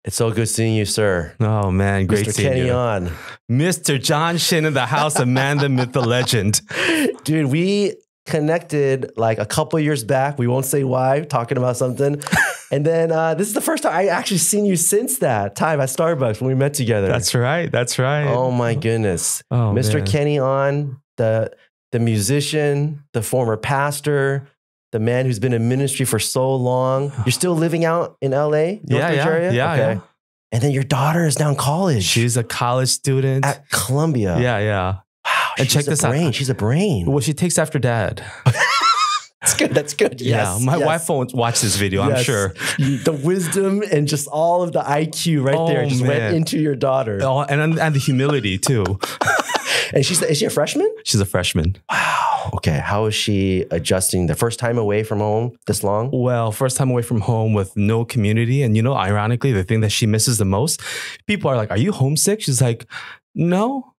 It's so good seeing you, sir. Oh, man. Great Mr. seeing Kenny you. Ahn. Mr. John Shin in the house, the man, the myth, the legend. Dude, we connected like a couple years back. We won't say why, talking about something. And then this is the first time I actually seen you since that time at Starbucks when we met together. That's right. That's right. Oh my goodness. Oh, Mr. man. Kenny Ahn, the musician, the former pastor, the man who's been in ministry for so long. You're still living out in LA, Northbridge area? Yeah. And then your daughter is now in college. She's a college student. At Columbia. Yeah. Wow. And check this out. She's a brain. Well, she takes after dad. That's good. Yes. Yeah, my wife won't watch this video, I'm sure. The wisdom and just all of the IQ right there just went into your daughter. Oh, and the humility too. And is she a freshman? She's a freshman. Wow. Okay. How is she adjusting the first time away from home this long? Well, first time away from home with no community. And ironically, the thing that she misses the most, people are like, are you homesick? She's like, no.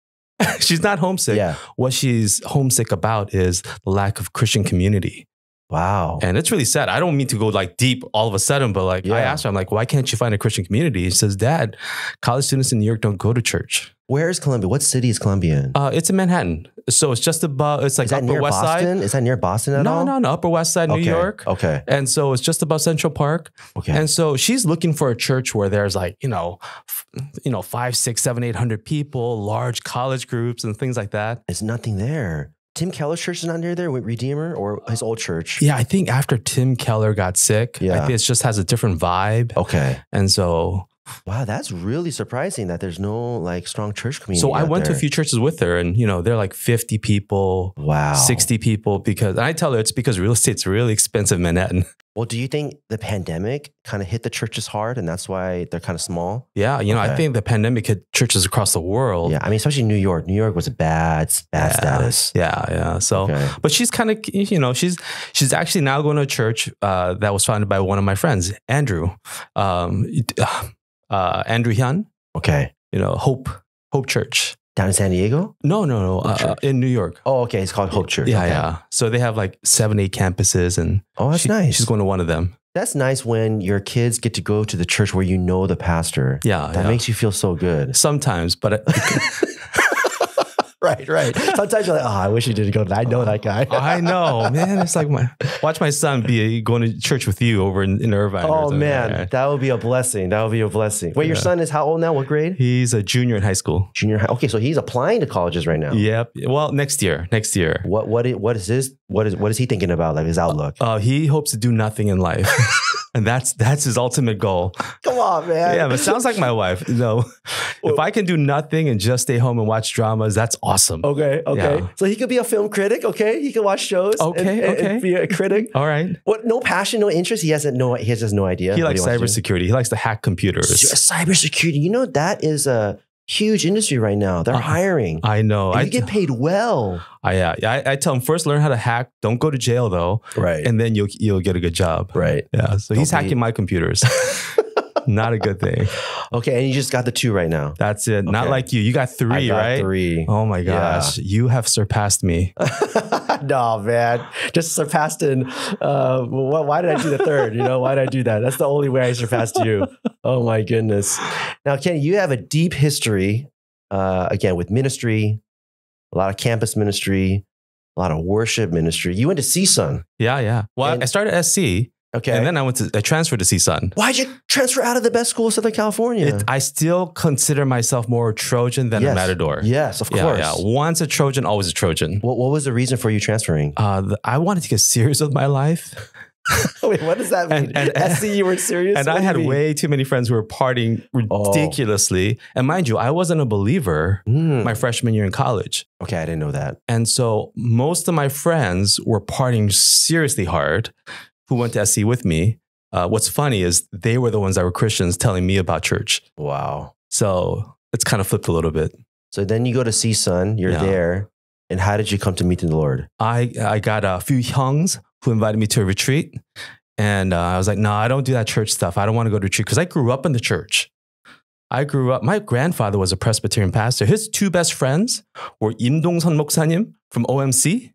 She's not homesick. Yeah. What she's homesick about is the lack of Christian community. Wow. And it's really sad. I don't mean to go like deep all of a sudden, but I asked her, I'm like, why can't you find a Christian community? She says, Dad, college students in New York don't go to church. Where is Columbia? What city is Columbia in? It's in Manhattan. So it's just above, it's like is that Upper near West Boston? Side. Is that near Boston at all? No, Upper West Side, New York. Okay. And so it's just above Central Park. Okay. And so she's looking for a church where there's 5, 6, 7, 800 people, large college groups and things like that. There's nothing there. Tim Keller's church is not near there with Redeemer or his old church? Yeah, I think after Tim Keller got sick, I think it just has a different vibe. Okay. And so... Wow, that's really surprising that there's no strong church community. So I went to a few churches with her and, they're like 50 people, 60 people and I tell her it's because real estate's really expensive in Manhattan. Well, do you think the pandemic kind of hit the churches hard and that's why they're kind of small? Yeah, I think the pandemic hit churches across the world. Yeah, I mean, especially New York. New York was a bad status. Yeah. So, but she's kind of, she's actually now going to a church that was founded by one of my friends, Andrew. Andrew Hyun. Okay. Hope Church. Down in San Diego? No. In New York. Oh, okay. It's called Hope Church. Yeah. So they have 7, 8 campuses and that's nice. She's going to one of them. That's nice when your kids get to go to the church where you know the pastor. Yeah. That makes you feel so good. Sometimes, but... Right. Sometimes you're like, oh, I wish you didn't go. I know that guy. I know, man. It's like watch my son be going to church with you over in Irvine. Oh man, that would be a blessing. Wait, your son is how old now? What grade? He's a junior in high school. Junior high. Okay, so he's applying to colleges right now. Yep. Well, next year. What is he thinking about? Like his outlook? He hopes to do nothing in life. And that's his ultimate goal. Come on, man. Yeah, but it sounds like my wife. If I can do nothing and just stay home and watch dramas, that's awesome. Okay. Yeah. So he could be a film critic. Okay, he can watch shows. And be a critic. All right. What? No passion, no interest. He has just no idea. He likes cybersecurity. He likes to hack computers. Cybersecurity. That is a huge industry right now. They're hiring. I know. And you get paid well. I tell him first learn how to hack. Don't go to jail though. Right. And then you'll get a good job. Right. Yeah. So he's hacking my computers. Not a good thing. Okay. And you just got the 2 right now. That's it. Okay. Not like you. You got 3, I got right? 3. Oh my gosh. Yeah. You have surpassed me. No, man. Just surpassed in. Why did I do the 3rd? Why did I do that? That's the only way I surpassed you. Oh my goodness. Now, Kenny, you have a deep history, again, with ministry, a lot of campus ministry, a lot of worship ministry. You went to CSUN. Yeah. Well, I started at SC. Okay. And then I transferred to CSUN. Why'd you transfer out of the best school of Southern California? I still consider myself more Trojan than a Matador. Yes, of course. Yeah. Once a Trojan, always a Trojan. What was the reason for you transferring? I wanted to get serious with my life. Wait, what does that mean? And SC, you were serious? And I had way too many friends who were partying ridiculously. And mind you, I wasn't a believer my freshman year in college. Okay, I didn't know that. And so most of my friends were partying seriously hard who went to SC with me. What's funny is they were the ones that were Christians telling me about church. Wow. So it's kind of flipped a little bit. So then you go to CSUN, you're there. And how did you come to meet the Lord? I got a few hyungs who invited me to a retreat. And I was like, no, I don't do that church stuff. I don't want to go to retreat because I grew up in the church. My grandfather was a Presbyterian pastor. His 2 best friends were 임동선 목사님 from OMC.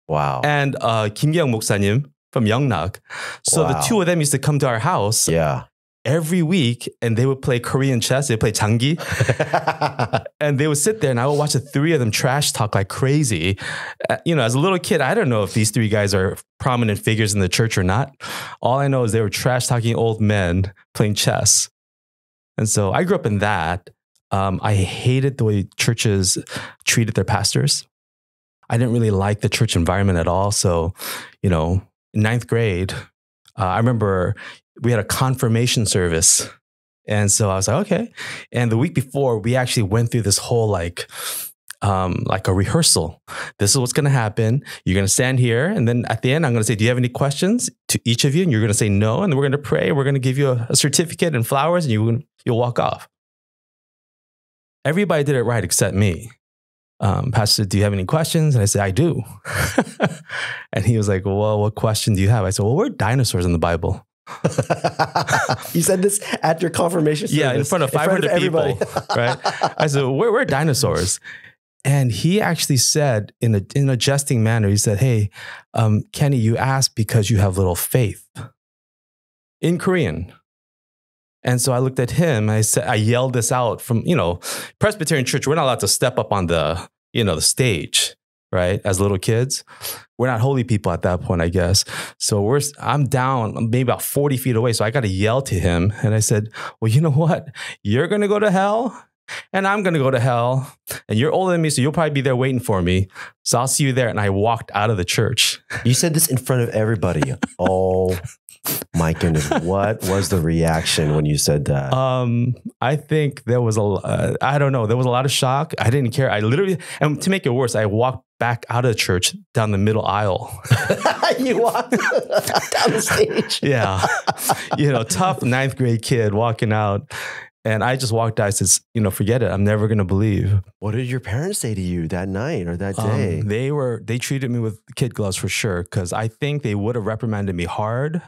Wow. And 김기영 목사님 from Youngnak. So the 2 of them used to come to our house. Yeah. every week, and they would play Korean chess. They play 장기, and they would sit there, and I would watch the three of them trash talk like crazy. As a little kid, I don't know if these three guys are prominent figures in the church or not. All I know is they were trash talking old men playing chess, and so I grew up in that. I hated the way churches treated their pastors. I didn't really like the church environment at all. So, in ninth grade, I remember we had a confirmation service. And so I was like, okay. And the week before, we actually went through this whole like a rehearsal. This is what's going to happen. You're going to stand here. And then at the end, I'm going to say, do you have any questions to each of you? And you're going to say no. And then we're going to pray. We're going to give you a certificate and flowers, and you'll walk off. Everybody did it right except me. Pastor, do you have any questions? And I said, I do. And he was like, well, what question do you have? I said, well, where are dinosaurs in the Bible? You said this at your confirmation service? Yeah, in front of 500 people, right? I said, where are dinosaurs? And he actually said in a jesting manner, he said, hey, Kenny, you asked because you have little faith. In Korean. And so I looked at him, I yelled this out from, Presbyterian church, we're not allowed to step up on the stage, right? As little kids. We're not holy people at that point, I guess. So I'm down maybe about 40 feet away. So I got to yell to him. And I said, well, you know what? You're going to go to hell and I'm going to go to hell. And you're older than me, so you'll probably be there waiting for me. So I'll see you there. And I walked out of the church. You said this in front of everybody. Oh, my goodness. What was the reaction when you said that? I think there was I don't know. There was a lot of shock. I didn't care. I literally, and to make it worse, I walked back out of the church down the middle aisle. You walked down the stage. Yeah. Tough ninth grade kid walking out. And I just walked out. I said, forget it. I'm never going to believe. What did your parents say to you that night or that day? They treated me with kid gloves for sure. Cause I think they would have reprimanded me hard,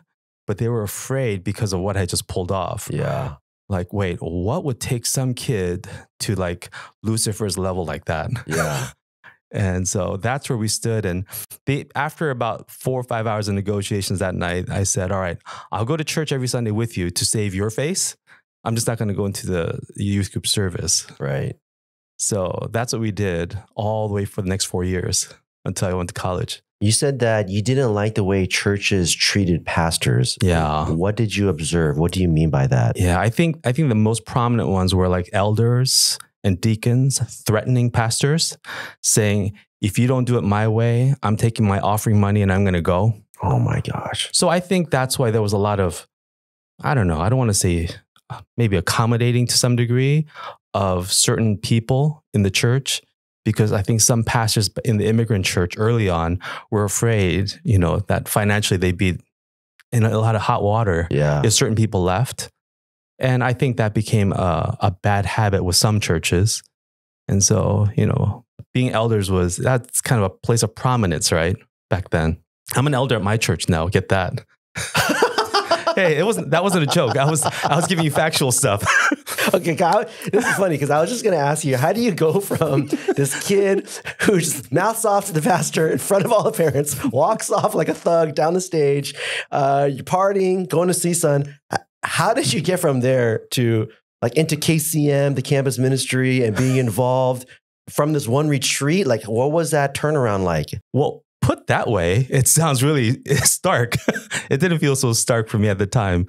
but they were afraid because of what I just pulled off. Yeah. Like, wait, what would take some kid to like Lucifer's level like that? Yeah. And so that's where we stood. And after about 4 or 5 hours of negotiations that night, I said, all right, I'll go to church every Sunday with you to save your face. I'm just not going to go into the youth group service. Right. So that's what we did all the way for the next 4 years until I went to college. You said that you didn't like the way churches treated pastors. Yeah. What did you observe? What do you mean by that? Yeah, I think the most prominent ones were like elders and deacons threatening pastors, saying, if you don't do it my way, I'm taking my offering money and I'm going to go. Oh my gosh. So I think that's why there was a lot of, I don't know, I don't want to say maybe accommodating to some degree of certain people in the church, because I think some pastors in the immigrant church early on were afraid, that financially they'd be in a lot of hot water if certain people left. And I think that became a bad habit with some churches. And so, being elders that's kind of a place of prominence, right? Back then. I'm an elder at my church now. Get that? Hey, that wasn't a joke. I was giving you factual stuff. Okay, Kyle, this is funny because I was just going to ask you, how do you go from this kid who just mouths off to the pastor in front of all the parents, walks off like a thug down the stage, you're partying, going to see son. How did you get from there to like into KCM, the campus ministry, and being involved from this one retreat? Like, what was that turnaround like? Well, put that way, it sounds really stark. It didn't feel so stark for me at the time.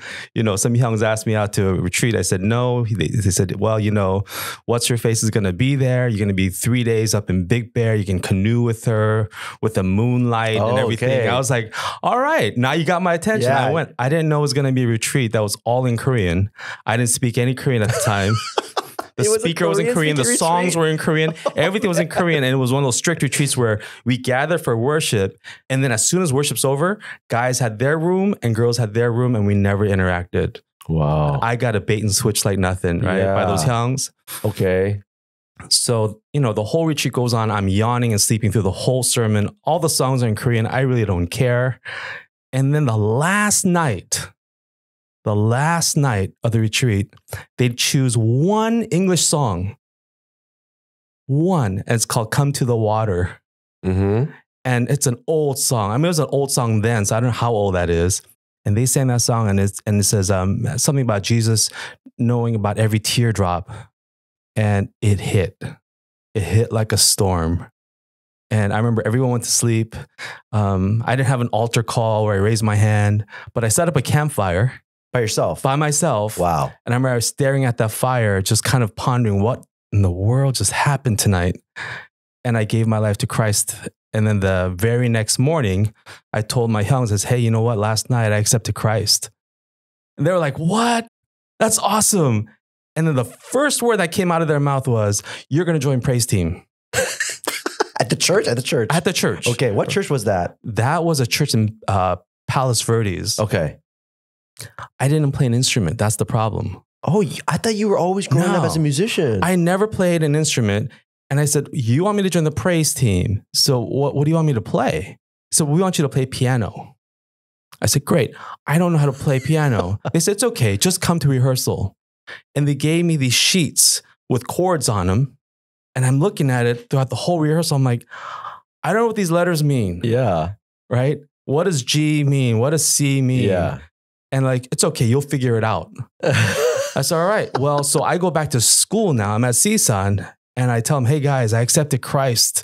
Some youngs asked me out to a retreat. I said, no. They said, well, What's Your Face is going to be there. You're going to be 3 days up in Big Bear. You can canoe with her with the moonlight and everything. Okay. I was like, all right, now you got my attention. Yeah. I went. I didn't know it was going to be a retreat that was all in Korean. I didn't speak any Korean at the time. The speaker was in Korean. The songs were in Korean. Everything was in Korean. And it was one of those strict retreats where we gathered for worship. And then as soon as worship's over, guys had their room and girls had their room, and we never interacted. Wow. I got a bait and switch like nothing, right? By those youngs. Okay. So, the whole retreat goes on. I'm yawning and sleeping through the whole sermon. All the songs are in Korean. I really don't care. And then the last night of the retreat, they'd choose one English song. One. And it's called Come to the Water. Mm-hmm. And it's an old song. I mean, it was an old song then, so I don't know how old that is. And they sang that song, and it says something about Jesus knowing about every teardrop. And it hit like a storm. And I remember everyone went to sleep. I didn't have an altar call where I raised my hand, but I set up a campfire. By yourself? By myself. Wow. And I remember I was staring at that fire, just kind of pondering what in the world just happened tonight. And I gave my life to Christ. And then the very next morning, I told my Hyungs, I said, hey, you know what? Last night I accepted Christ. And they were like, what? That's awesome. And then the first word that came out of their mouth was, you're going to join praise team. At the church? At the church? At the church. Okay. What church was that? That was a church in Palos Verdes. Okay. I didn't play an instrument. That's the problem. Oh, I thought you were always growing up as a musician. I never played an instrument. And I said, you want me to join the praise team? So what do you want me to play? So we want you to play piano. I said, great. I don't know how to play piano. They said, it's okay. Just come to rehearsal. And they gave me these sheets with chords on them. And I'm looking at it throughout the whole rehearsal. I'm like, I don't know what these letters mean. Yeah. Right? What does G mean? What does C mean? Yeah. And like, it's okay. You'll figure it out. I said, all right. Well, so I go back to school now. I'm at CSUN. And I tell them, hey guys, I accepted Christ,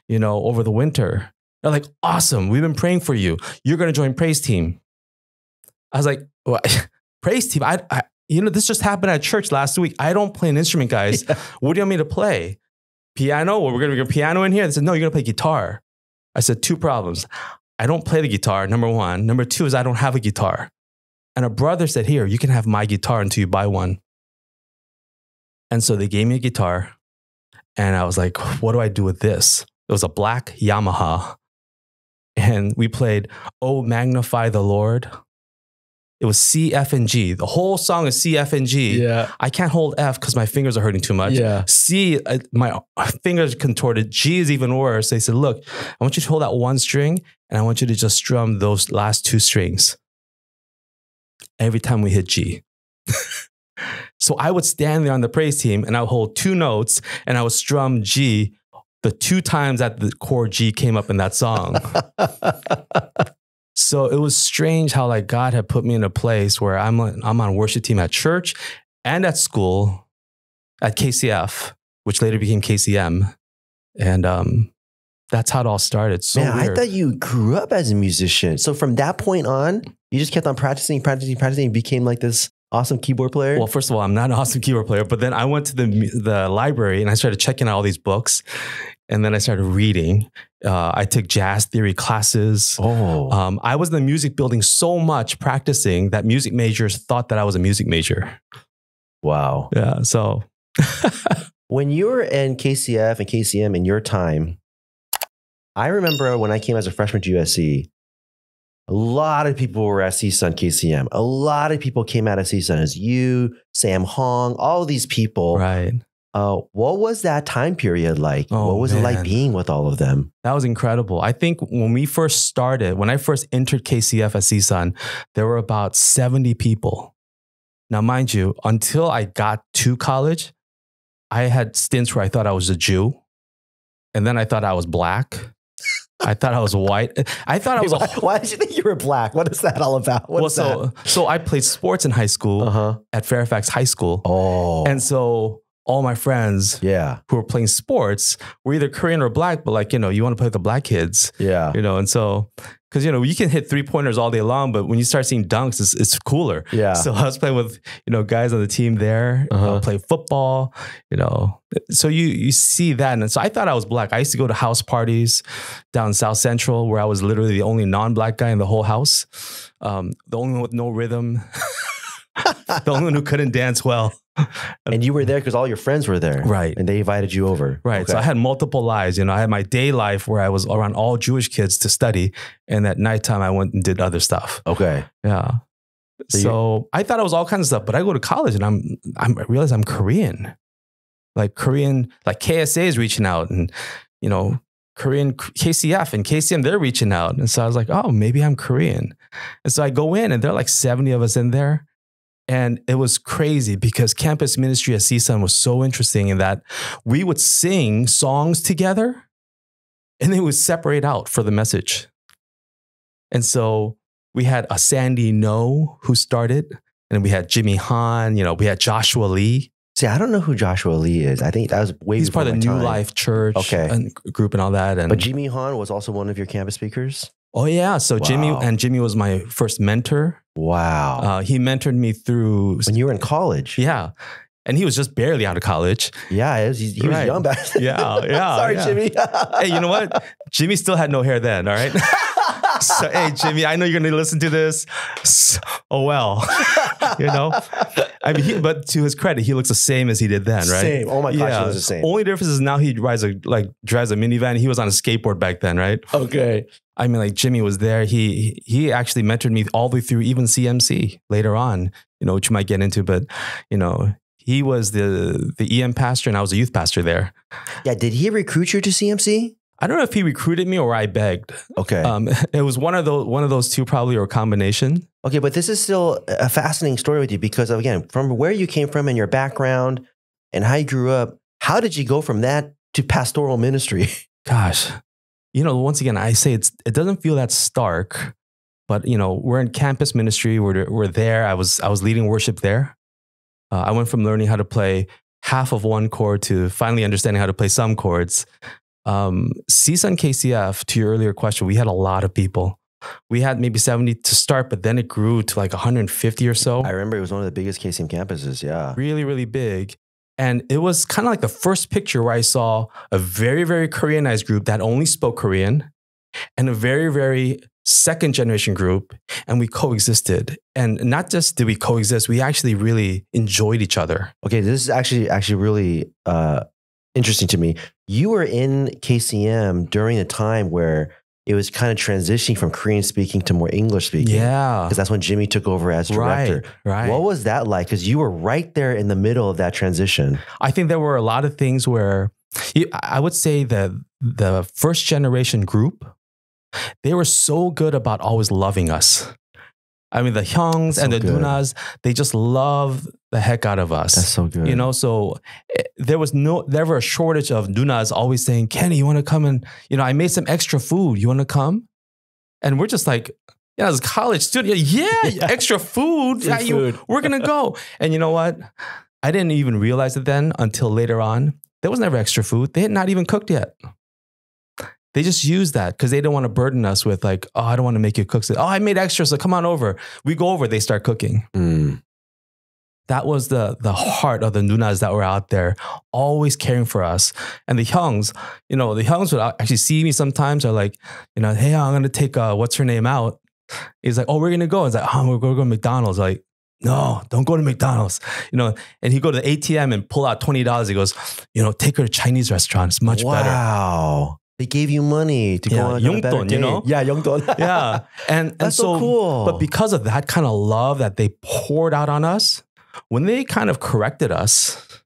over the winter. They're like, awesome. We've been praying for you. You're going to join praise team. I was like, what? Praise team? This just happened at church last week. I don't play an instrument, guys. Yeah. What do you want me to play? Piano? Well, we're going to get piano in here. They said, no, you're going to play guitar. I said, two problems. I don't play the guitar, number one. Number two is I don't have a guitar. And a brother said, here, you can have my guitar until you buy one. And so they gave me a guitar. And I was like, what do I do with this? It was a black Yamaha. And we played, Oh, Magnify the Lord. It was C, F, and G. The whole song is C, F, and G. Yeah. I can't hold F because my fingers are hurting too much. Yeah. C, my fingers contorted. G is even worse. They said, look, I want you to hold that one string and I want you to just strum those last two strings every time we hit G. So I would stand there on the praise team and I would hold two notes and I would strum G the two times that the chord G came up in that song. So it was strange how like God had put me in a place where I'm on a worship team at church and at school at KCF, which later became KCM. And that's how it all started. So man, weird. I thought you grew up as a musician. So from that point on, you just kept on practicing, and became like this awesome keyboard player? Well, first of all, I'm not an awesome keyboard player, but then I went to the library and I started checking out all these books. And then I started reading. I took jazz theory classes. Oh. I was in the music building so much practicing that music majors thought that I was a music major. Wow. Yeah. So when you were in KCF and KCM in your time, I remember when I came as a freshman to USC, a lot of people were at CSUN KCM. A lot of people came out of CSUN as you, Sam Hong, all these people. Right. What was that time period like? What was it like being with all of them? That was incredible. I think when I first entered KCF at CSUN, there were about 70 people. Now, mind you, until I got to college, I had stints where I thought I was a Jew. And then I thought I was black. I thought I was white. I thought I was. Why did you think you were black? What is that all about? So I played sports in high school at Fairfax High School. Oh, and so all my friends, who were playing sports, were either Korean or black. But you want to play with the black kids, And so because you can hit 3-pointers all day long, but when you start seeing dunks, it's cooler. Yeah. So I was playing with guys on the team there, play football, So you see that, and so I thought I was black. I used to go to house parties down South Central where I was literally the only non-black guy in the whole house, the only one with no rhythm, the only one who couldn't dance well. And you were there because all your friends were there. Right. And they invited you over. Right. Okay. So I had multiple lives. I had my day life where I was around all Jewish kids to study. And at nighttime, I went and did other stuff. Okay. Yeah. So I thought I was all kinds of stuff, but I go to college and I realize I'm Korean. Like KSA is reaching out and, Korean KCF and KCM, they're reaching out. And so I was like, oh, maybe I'm Korean. And so I go in and there are like 70 of us in there. And it was crazy because campus ministry at CSUN was so interesting in that we would sing songs together and they would separate out for the message. And so We had a Sandy No who started, and we had Jimmy Hahn. We had Joshua Lee. See, I don't know who Joshua Lee is. I think that was way He's before part of the my New time. Life Church and group and all that. And but Jimmy Hahn was also one of your campus speakers? Oh yeah, so Wow. Jimmy was my first mentor. Wow. He mentored me through When you were in college? Yeah, and he was just barely out of college. Yeah, he was young back then. Yeah. Sorry, Jimmy. Hey, you know what? Jimmy still had no hair then. All right. So hey, Jimmy, I know you're going to listen to this. Oh well, I mean, but to his credit, he looks the same as he did then, right? Same. Oh my gosh, he was the same. Only difference is now he drives a minivan. He was on a skateboard back then, right? Okay. I mean, like Jimmy was there. He actually mentored me all the way through even CMC later on, which you might get into, but he was the EM pastor and I was a youth pastor there. Yeah. Did he recruit you to CMC? I don't know if he recruited me or I begged. Okay. It was one of those two probably, or a combination. Okay, but this is still a fascinating story with you because, again, from where you came from and your background and how you grew up, how did you go from that to pastoral ministry? Gosh, once again, I say it doesn't feel that stark, but we're in campus ministry. We're there. I was leading worship there. I went from learning how to play half of one chord to finally understanding how to play some chords. CSUN KCF, to your earlier question, we had a lot of people. We had maybe 70 to start, but then it grew to like 150 or so. I remember it was one of the biggest KCM campuses. Yeah. Really, really big. And it was kind of like the first picture where I saw a very, very Koreanized group that only spoke Korean and a very, very second generation group. And we coexisted. And not just did we coexist, we actually really enjoyed each other. Okay, this is actually really interesting to me. You were in KCM during a time where it was kind of transitioning from Korean speaking to more English speaking. Yeah. Because that's when Jimmy took over as director. Right. What was that like? Because you were right there in the middle of that transition. I think there were a lot of things where I would say that the first generation group, they were so good about always loving us. I mean, the Hyungs and the Dunas, they just love the heck out of us. That's so good. So there was never a shortage of Dunas always saying, Kenny, you want to come and, I made some extra food. You want to come? And we're just like, as a college student, extra food. We're going to go. And you know what? I didn't even realize it then until later on. There was never extra food. They had not even cooked yet. They just use that because they don't want to burden us with like, oh, I don't want to make you cook. So, I made extra, so come on over. We go over, they start cooking. That was the heart of the Nunas that were out there, always caring for us. And the Hyungs, the Hyungs would actually see me sometimes. Are like, hey, I'm going to take what's her name out. He's like, oh, we're going to go. It's like, we're going to go to McDonald's. Like, no, don't go to McDonald's. And he'd go to the ATM and pull out $20. He goes, take her to Chinese restaurant. It's much better. Wow. They gave you money to go on a better date. Yeah, Yongdon. Yeah. And that's so cool. But because of that kind of love that they poured out on us, when they kind of corrected us,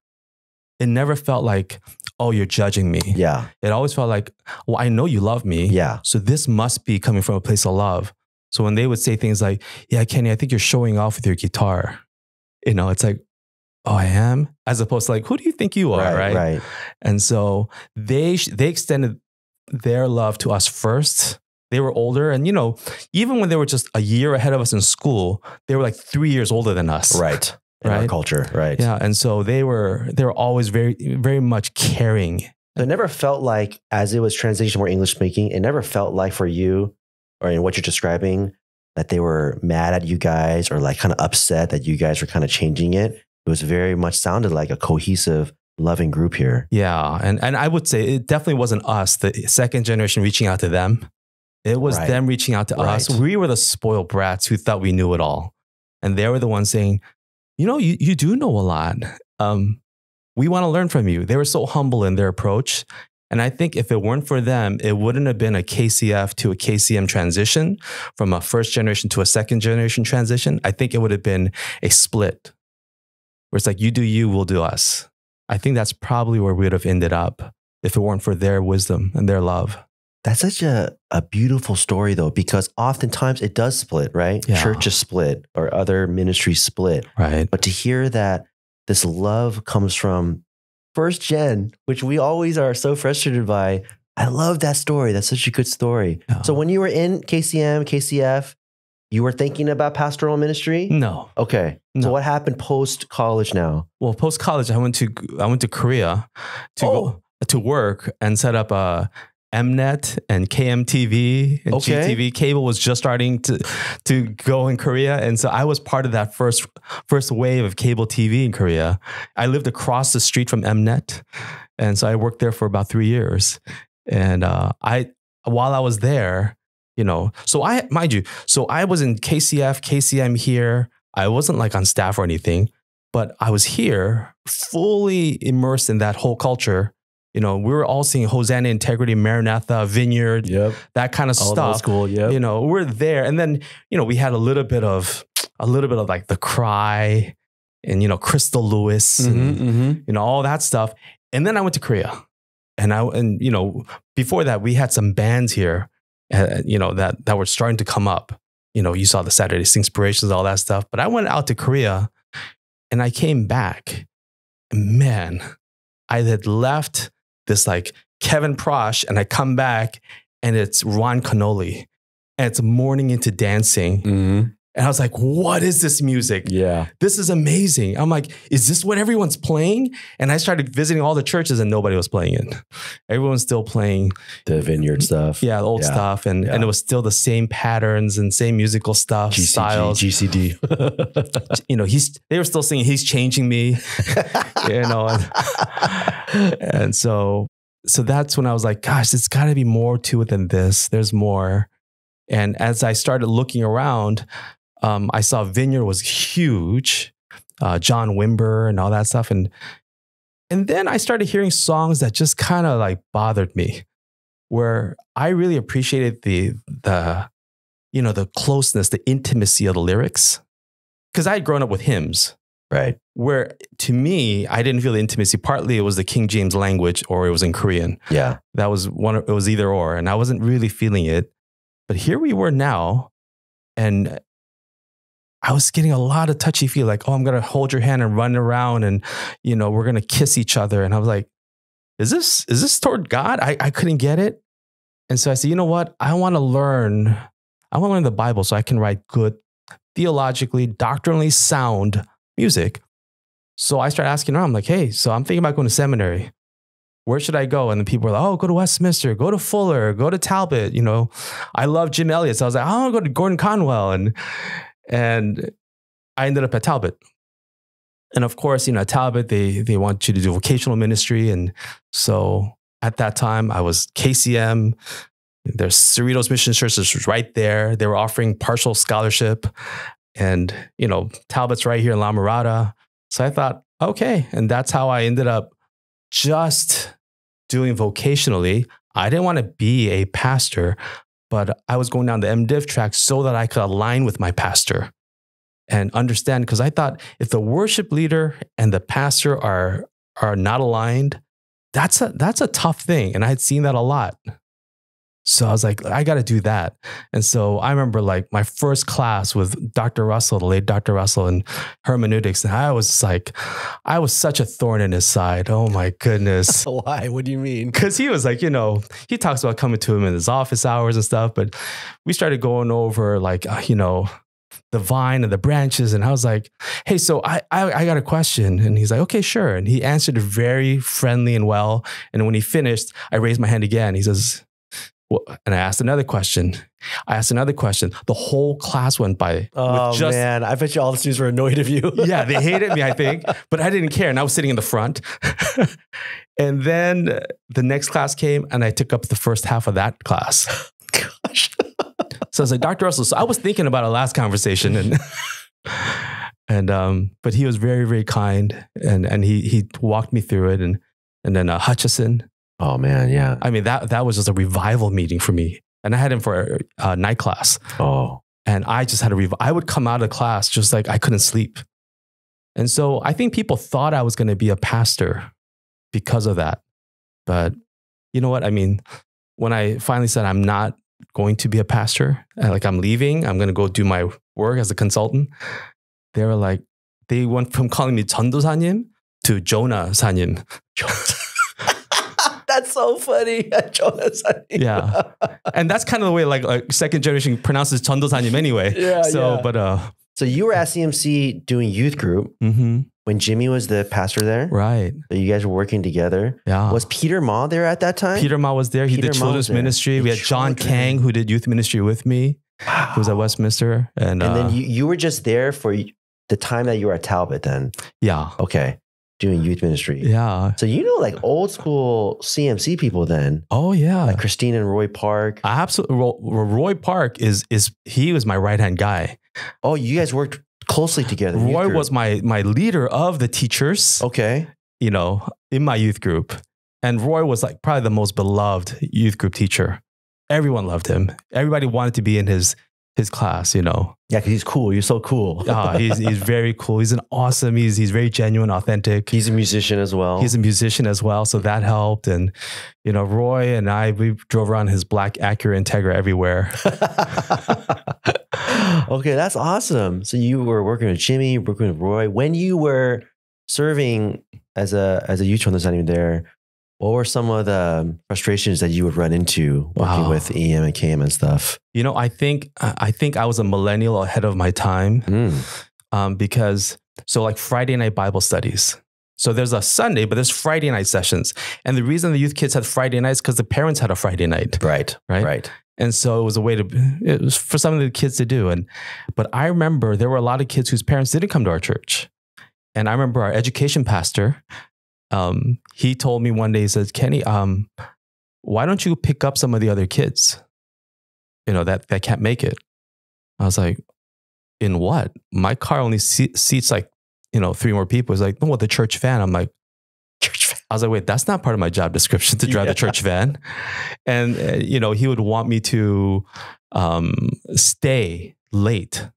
it never felt like, oh, you're judging me. Yeah. It always felt like, well, I know you love me. Yeah. So this must be coming from a place of love. So when they would say things like, yeah, Kenny, I think you're showing off with your guitar. It's like, oh, I am? As opposed to like, who do you think you are? Right. And so they extended their love to us first. They were older. And, even when they were just a year ahead of us in school, they were like 3 years older than us. Right. In our culture. Right. Yeah. And so they were always very, very much caring. So it never felt like, as it was transitioning to more English speaking, it never felt like for you, or in what you're describing, that they were mad at you guys or like kind of upset that you guys were kind of changing it. It was very much sounded like a cohesive, loving group here. Yeah. And I would say it definitely wasn't us, the second generation, reaching out to them. It was them reaching out to us. We were the spoiled brats who thought we knew it all. And they were the ones saying, you do know a lot. We want to learn from you. They were so humble in their approach. And I think if it weren't for them, it wouldn't have been a KCF to a KCM transition, from a first generation to a second generation transition. I think it would have been a split where it's like, you do you, we'll do us. I think that's probably where we would have ended up if it weren't for their wisdom and their love. That's such a beautiful story, though, because oftentimes it does split, right? Yeah. Churches split or other ministries split. Right. But to hear that this love comes from first gen, which we always are so frustrated by, I love that story. That's such a good story. Yeah. So when you were in KCM, KCF, you were thinking about pastoral ministry? No. Okay. So No. what happened post college now? Well, post college, I went to Korea to work and set up a Mnet and KMTV and Okay. GTV. Cable was just starting to go in Korea, and so I was part of that first wave of cable TV in Korea. I lived across the street from Mnet, and so I worked there for about 3 years. And while I was there, so I was in KCF, KCM here. I wasn't like on staff or anything, but I was here fully immersed in that whole culture. We were all seeing Hosanna, Integrity, Maranatha, Vineyard, that kind of All stuff. old school, yep. We're there. And then, we had a little bit of like The Cry and, Crystal Lewis and, all that stuff. And then I went to Korea and before that we had some bands here, that were starting to come up. You saw the Saturday Singspirations, all that stuff. But I went out to Korea and I came back. Man, I had left this like Kevin Prosh and I come back and it's Ron Canoli and it's Morning into Dancing. And I was like, what is this music? Yeah. This is amazing. I'm like, is this what everyone's playing? And I started visiting all the churches and nobody was playing it. Everyone's still playing the Vineyard stuff. Yeah, the old stuff. And it was still the same patterns and same musical stuff, styles. GCD. They were still singing, He's Changing Me. And so that's when I was like, gosh, it's got to be more to it than this. There's more. And as I started looking around, I saw Vineyard was huge, John Wimber and all that stuff. And then I started hearing songs that just kind of like bothered me, where I really appreciated the closeness, the intimacy of the lyrics. Because I had grown up with hymns. Right. Where to me, I didn't feel the intimacy. Partly it was the King James language or it was in Korean. Yeah. It was either or. And I wasn't really feeling it. But here we were now. And I was getting a lot of touchy feel, like, oh, I'm going to hold your hand and run around and, we're going to kiss each other. And I was like, is this toward God? I couldn't get it. And so I said, you know what? I want to learn the Bible so I can write good, theologically, doctrinally sound music. So I started asking around. I'm like, hey, so I'm thinking about going to seminary. Where should I go? And then people were like, oh, go to Westminster, go to Fuller, go to Talbot. I love Jim Elliot. So I was like, I want to go to Gordon Conwell. And I ended up at Talbot. And of course, at Talbot, they want you to do vocational ministry. And so at that time, I was KCM. There's Cerritos Mission Church was right there. They were offering partial scholarship. And, Talbot's right here in La Mirada. So I thought, okay. And that's how I ended up just doing vocationally. I didn't want to be a pastor, but I was going down the M.Div track so that I could align with my pastor and understand. Because I thought if the worship leader and the pastor are not aligned, that's a tough thing. And I had seen that a lot. So I was like, I got to do that. And so I remember like my first class with Dr. Russell, the late Dr. Russell, in hermeneutics. And I was such a thorn in his side. Oh my goodness. Why? What do you mean? Because he was like, he talks about coming to him in his office hours and stuff. But we started going over like, the vine and the branches. And I was like, hey, so I got a question. And he's like, okay, sure. And he answered it very friendly and well. And when he finished, I raised my hand again. He says, well, and I asked another question. The whole class went by. Oh, man. I bet you all the students were annoyed of you. Yeah, they hated me, I think. But I didn't care. And I was sitting in the front. And then the next class came and I took up the first half of that class. Gosh. So I was like, Dr. Russell, so I was thinking about our last conversation. But he was very, very kind. And he walked me through it. And then Hutchison. Oh man, yeah. I mean, that was just a revival meeting for me. And I had him for a night class. Oh. And I just had I would come out of class just like I couldn't sleep. And so I think people thought I was going to be a pastor because of that. But you know what? I mean, when I finally said I'm not going to be a pastor, like I'm leaving, I'm going to go do my work as a consultant. They were like, they went from calling me 전도사님 to Jonah 사님. That's so funny. Yeah. And that's kind of the way like second generation pronounces 전도사님 anyway. Yeah, so, yeah. but So you were at CMC doing youth group when Jimmy was the pastor there? Right. So you guys were working together? Yeah. Was Peter Ma there at that time? Peter Ma was there. He did children's ministry. We had John Kang who did youth ministry with me. Wow. He was at Westminster. And then you were just there for the time that you were at Talbot then? Yeah. Okay. Doing youth ministry. Yeah. So you know like old school CMC people then? Oh yeah. Like Christine and Roy Park. Absolutely. Roy Park he was my right-hand guy. Oh, you guys worked closely together. Roy was my leader of the teachers. Okay. You know, in my youth group. And Roy was like probably the most beloved youth group teacher. Everyone loved him. Everybody wanted to be in his class, you know. Yeah, because he's cool. You're so cool. He's very cool. He's he's very genuine, authentic. He's a musician as well. He's a musician as well. So that helped. And, you know, Roy and we drove around his black Acura Integra everywhere. Okay, that's awesome. So you were working with Jimmy, working with Roy. When you were serving as a youth representative there, what were some of the frustrations that you would run into working with EM and KM and stuff? You know, I think I was a millennial ahead of my time because so like Friday night Bible studies. So there's a Sunday, but there's Friday night sessions. And the reason the youth kids had Friday nights because the parents had a Friday night. Right. And so it was a way it was for some of the kids to do. But I remember there were a lot of kids whose parents didn't come to our church. And I remember our education pastor, he told me one day, he says, Kenny, why don't you pick up some of the other kids, you know, that can't make it? I was like, in what? My car only seats like, you know, 3 more people. He's like, no, the church van. I'm like, church van. I was like, wait, that's not part of my job description to drive the church van. And, you know, he would want me to stay late.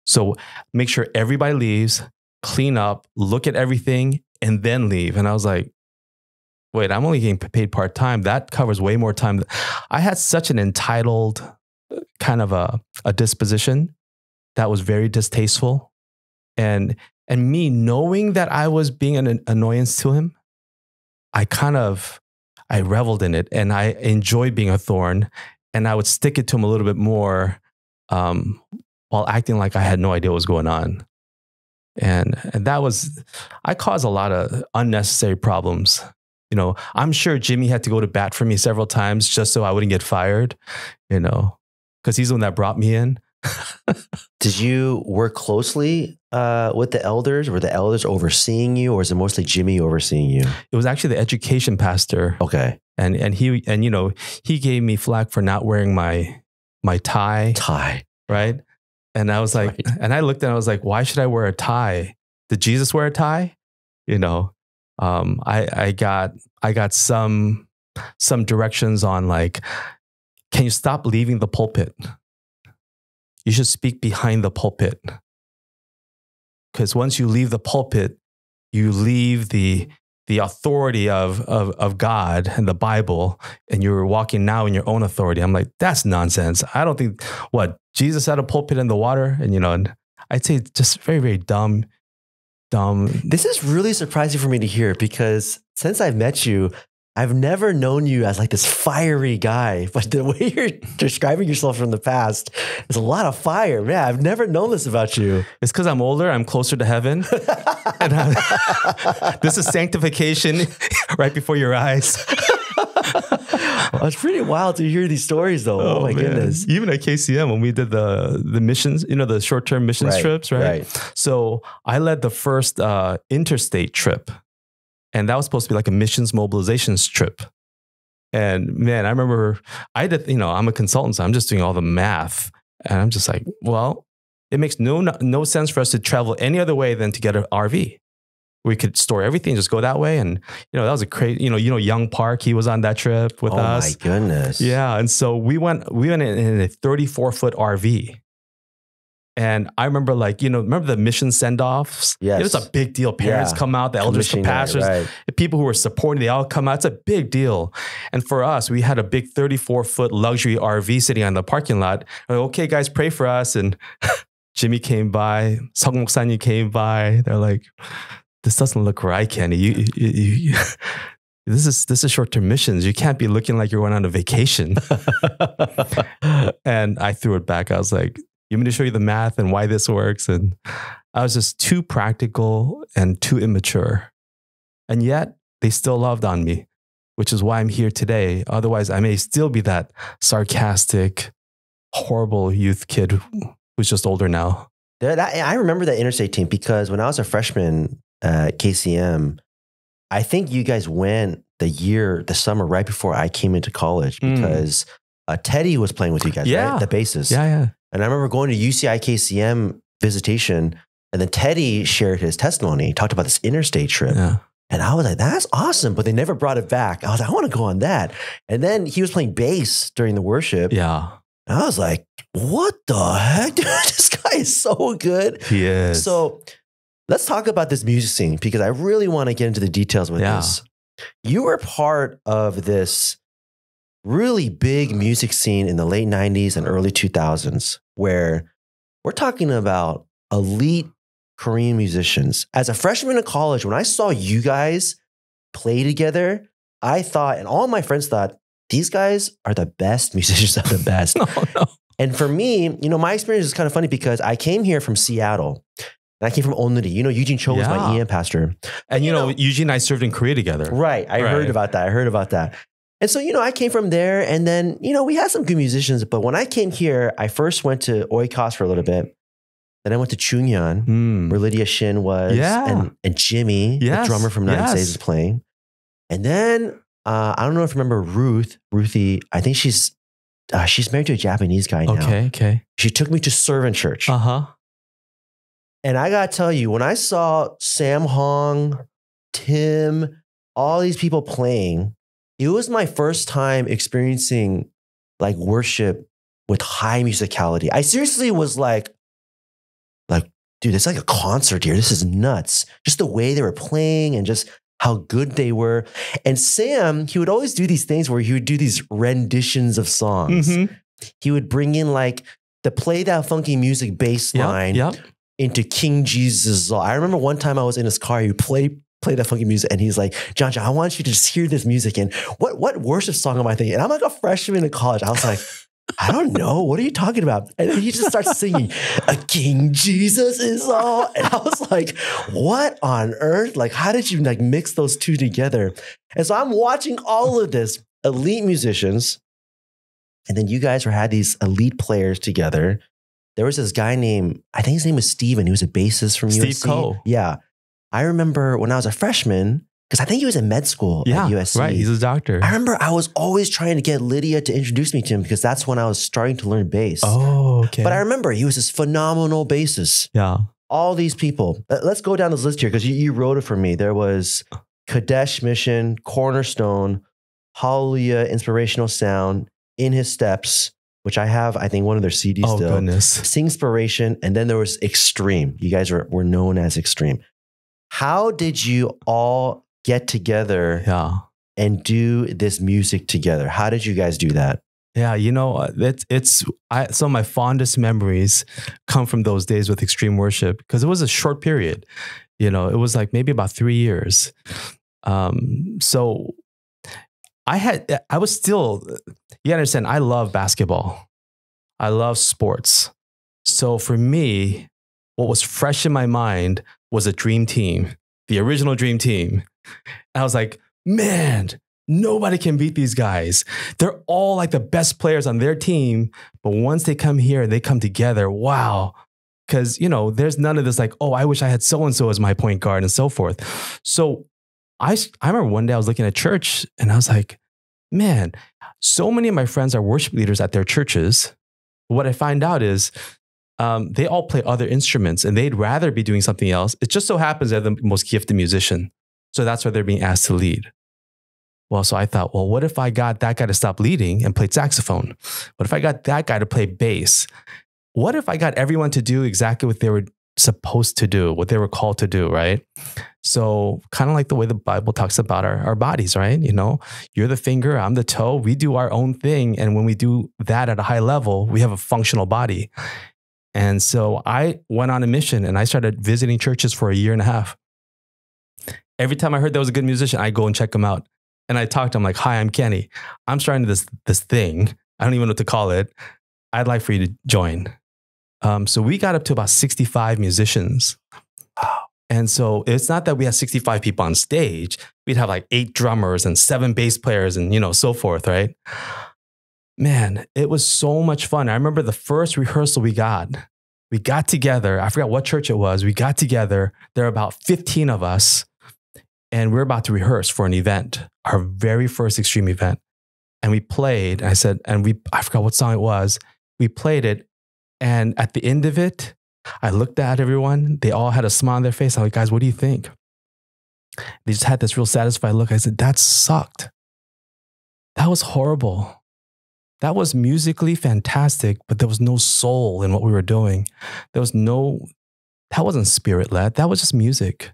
So make sure everybody leaves, clean up, look at everything, and then leave. And I was like, wait, I'm only getting paid part-time. That covers way more time. I had such an entitled kind of a disposition that was very distasteful. And me knowing that I was being an annoyance to him, I reveled in it and I enjoyed being a thorn, and I would stick it to him a little bit more while acting like I had no idea what was going on. And that was, I caused a lot of unnecessary problems. You know, I'm sure Jimmy had to go to bat for me several times just so I wouldn't get fired, you know, because he's the one that brought me in. Did you work closely with the elders? Were the elders overseeing you, or is it mostly Jimmy overseeing you? It was actually the education pastor. Okay. And you know, he gave me flack for not wearing my tie. Right. And I was like, and I looked and I was like, why should I wear a tie? Did Jesus wear a tie? You know, I got some directions on like, can you stop leaving the pulpit? You should speak behind the pulpit. Because once you leave the pulpit, you leave the authority of God and the Bible, and you're walking now in your own authority. I'm like, that's nonsense. I don't think, Jesus had a pulpit in the water? And, you know, and I'd say just very, very dumb. This is really surprising for me to hear, because since I've met you, I've never known you as like this fiery guy, but the way you're describing yourself from the past, there's a lot of fire. Man, I've never known this about you. It's because I'm older. I'm closer to heaven. And this is sanctification right before your eyes. It's pretty wild to hear these stories though. Oh my goodness. Even at KCM, when we did the missions, you know, the short-term missions trips, right? So I led the first interstate trip. And that was supposed to be like a missions mobilizations trip. And man, I remember I did, you know, I'm a consultant, so I'm just doing all the math. And I'm just like, well, it makes no sense for us to travel any other way than to get an RV. We could store everything, just go that way. And, you know, that was a crazy, you know, Young Park, he was on that trip with us. Oh my goodness. Yeah. And so we went in a 34-foot RV. And I remember, like, you know, remember the mission send-offs? Yes. It was a big deal. Parents come out, the elders, the pastors, the people who were supporting, they all come out. It's a big deal. And for us, we had a big 34-foot luxury RV sitting on the parking lot. Like, okay, guys, pray for us. And Jimmy came by, Sung Moksa님 came by. They're like, this doesn't look right, Kenny. this is short-term missions. You can't be looking like you're going on a vacation. And I threw it back. I was like, you want me to show you the math and why this works? And I was just too practical and too immature. And yet they still loved on me, which is why I'm here today. Otherwise, I may still be that sarcastic, horrible youth kid who's just older now. I remember that interstate team because when I was a freshman at KCM, I think you guys went the summer right before I came into college because Teddy was playing with you guys, right? The bassist. Yeah. And I remember going to UCI KCM visitation, and then Teddy shared his testimony. He talked about this interstate trip. Yeah. And I was like, that's awesome. But they never brought it back. I was like, I want to go on that. And then he was playing bass during the worship. Yeah. And I was like, what the heck? Dude, this guy is so good. He is. So let's talk about this music scene because I really want to get into the details with this. You were part of this really big music scene in the late 90s and early 2000s where we're talking about elite Korean musicians. As a freshman in college, when I saw you guys play together, I thought, and all my friends thought, these guys are the best musicians of the best. No. And for me, my experience is kind of funny because I came here from Seattle. And I came from Onuri. Eugene Cho was my EM pastor. And Eugene and I served in Korea together. Right. I heard about that. And so, I came from there and then, we had some good musicians. But when I came here, I first went to Oikos for a little bit. Then I went to Chungyeon, where Lydia Shin was, and Jimmy, the drummer from Nine Says, is playing. And then I don't know if you remember Ruthie. I think she's married to a Japanese guy now. Okay. She took me to Servant Church. And I gotta tell you, when I saw Sam Hong, Tim, all these people playing, it was my first time experiencing like worship with high musicality. I seriously was like, dude, it's like a concert here. This is nuts. Just the way they were playing and just how good they were. And Sam, he would always do these things where he would do these renditions of songs. He would bring in like the Play That Funky Music bass line into King Jesus. I remember one time I was in his car, he would play That Funky Music, and he's like, John, I want you to just hear this music. And what worship song am I thinking? And I'm like a freshman in college. I was like, I don't know. What are you talking about? And then he just starts singing, a King Jesus is all. And I was like, what on earth? Like, how did you like mix those two together? And so I'm watching all of this, elite musicians. And then you guys had these elite players together. There was this guy named, I think his name was Steven. He was a bassist from USC. Steve Coe. Yeah. I remember when I was a freshman, because I think he was in med school at USC. Right, he's a doctor. I remember I was always trying to get Lydia to introduce me to him because that's when I was starting to learn bass. Oh, okay. But I remember he was this phenomenal bassist. Yeah. All these people. Let's go down this list here because you wrote it for me. There was Kadesh Mission, Cornerstone, Hallelujah, Inspirational Sound, In His Steps, which I have, I think, one of their CDs still. Oh, goodness. Singspiration, and then there was Extreme. You guys were known as Extreme. How did you all get together and do this music together? How did you guys do that? Yeah, some of my fondest memories come from those days with Extreme Worship because it was a short period. It was like maybe about 3 years. So I was still, you understand, I love basketball. I love sports. So for me, what was fresh in my mind was a dream team, the original dream team. And I was like, man, nobody can beat these guys. They're all like the best players on their team. But once they come here and they come together, wow. Because, there's none of this like, oh, I wish I had so-and-so as my point guard and so forth. So I remember one day I was looking at church and I was like, man, so many of my friends are worship leaders at their churches. What I find out is they all play other instruments and they'd rather be doing something else. It just so happens they're the most gifted musician. So that's why they're being asked to lead. Well, so I thought, well, what if I got that guy to stop leading and played saxophone? What if I got that guy to play bass? What if I got everyone to do exactly what they were supposed to do, what they were called to do, right? So kind of like the way the Bible talks about our bodies, right? You're the finger, I'm the toe. We do our own thing. And when we do that at a high level, we have a functional body. And so I went on a mission and I started visiting churches for 1.5 years. Every time I heard there was a good musician, I go and check them out. And I talked to him like, hi, I'm Kenny. I'm starting this thing. I don't even know what to call it. I'd like for you to join. So we got up to about 65 musicians. And so it's not that we had 65 people on stage. We'd have like 8 drummers and 7 bass players and, so forth, right? Man, it was so much fun. I remember the first rehearsal we got together. I forgot what church it was. We got together. There were about 15 of us. And we were about to rehearse for an event, our very first Extreme event. And we played, I forgot what song it was. We played it. And at the end of it, I looked at everyone. They all had a smile on their face. I'm like, guys, what do you think? They just had this real satisfied look. I said, that sucked. That was horrible. That was musically fantastic, but there was no soul in what we were doing. That wasn't spirit-led. That was just music.